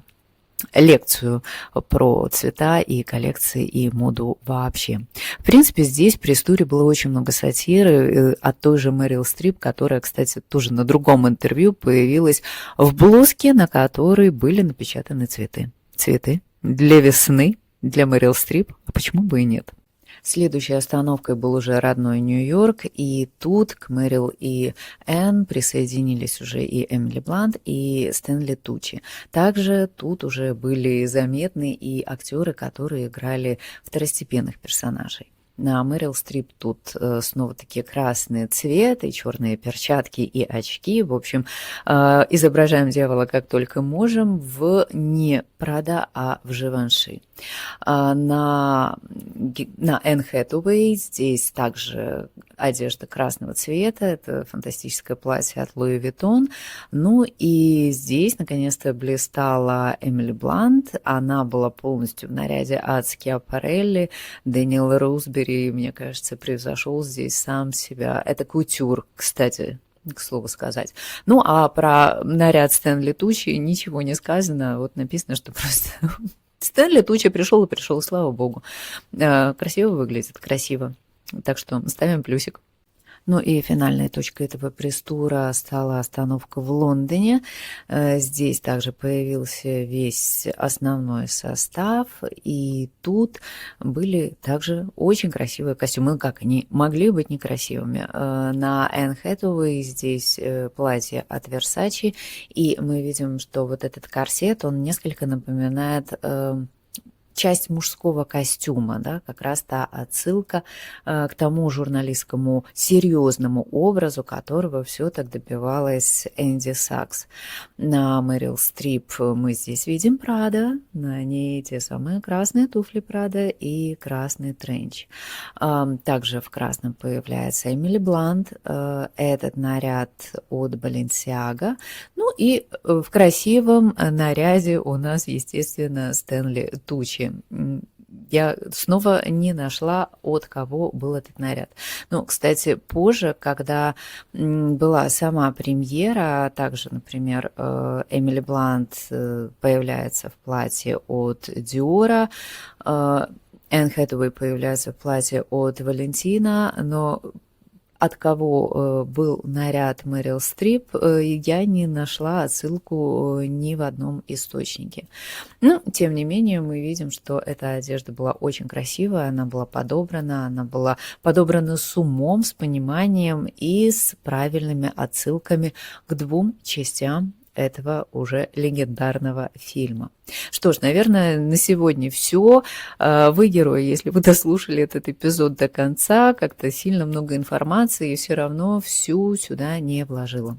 лекцию про цвета и коллекции и моду вообще. В принципе, здесь в пресс-туре было очень много сатиры от той же Мэрил Стрип, которая, кстати, тоже на другом интервью появилась в блузке, на которой были напечатаны цветы. Цветы для весны, для Мэрил Стрип, а почему бы и нет? Следующей остановкой был уже родной Нью-Йорк, и тут к Мэрил и Энн присоединились уже и Эмили Блант, и Стэнли Тучи. Также тут уже были заметны и актеры, которые играли второстепенных персонажей. На Мэрил Стрип тут снова-таки красный цвет и черные перчатки и очки. В общем, изображаем дьявола как только можем в не Прада, а в Живанши. На Энн Хэтэуэй здесь также одежда красного цвета. Это фантастическое платье от Луи Виттон. И здесь наконец-то блистала Эмили Блант. Она была полностью в наряде от Скиапарелли. Дэниел Роузбери, мне кажется, превзошел здесь сам себя. Это кутюр, кстати, к слову сказать. А про наряд Стэнли Тучи ничего не сказано. Вот написано, что просто Стэнли Тучи пришел и пришел, слава богу. Красиво выглядит, красиво. Так что ставим плюсик. Ну и финальной точкой этого пресс-тура стала остановка в Лондоне. Здесь также появился весь основной состав, и тут были также очень красивые костюмы. Ну как, они могли быть некрасивыми. На Энн Хэтэуэй здесь платье от Versace, и мы видим, что вот этот корсет, он несколько напоминает часть мужского костюма, да, как раз та отсылка к тому журналистскому серьезному образу, которого все так добивалась Энди Сакс. На Мэрил Стрип мы здесь видим Прада, на ней те самые красные туфли Прада и красный тренч. Также в красном появляется Эмили Блант, этот наряд от Balenciaga. Ну и в красивом наряде у нас, естественно, Стэнли Тучи. Я снова не нашла, от кого был этот наряд. Ну, кстати, позже, когда была сама премьера, также, например, Эмили Блант появляется в платье от Диора, Энн Хэтэуэй появляется в платье от Валентина, но от кого был наряд Мэрил Стрип, я не нашла отсылку ни в одном источнике. Но, тем не менее, мы видим, что эта одежда была очень красивая, она была подобрана с умом, с пониманием и с правильными отсылками к двум частям этого уже легендарного фильма. Что ж, наверное, на сегодня все. Вы герои, если вы дослушали этот эпизод до конца, как-то сильно много информации и все равно всю сюда не вложила.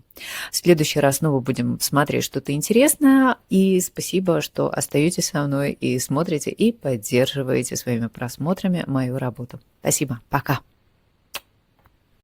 В следующий раз снова будем смотреть что-то интересное. И спасибо, что остаетесь со мной и смотрите, и поддерживаете своими просмотрами мою работу. Спасибо. Пока.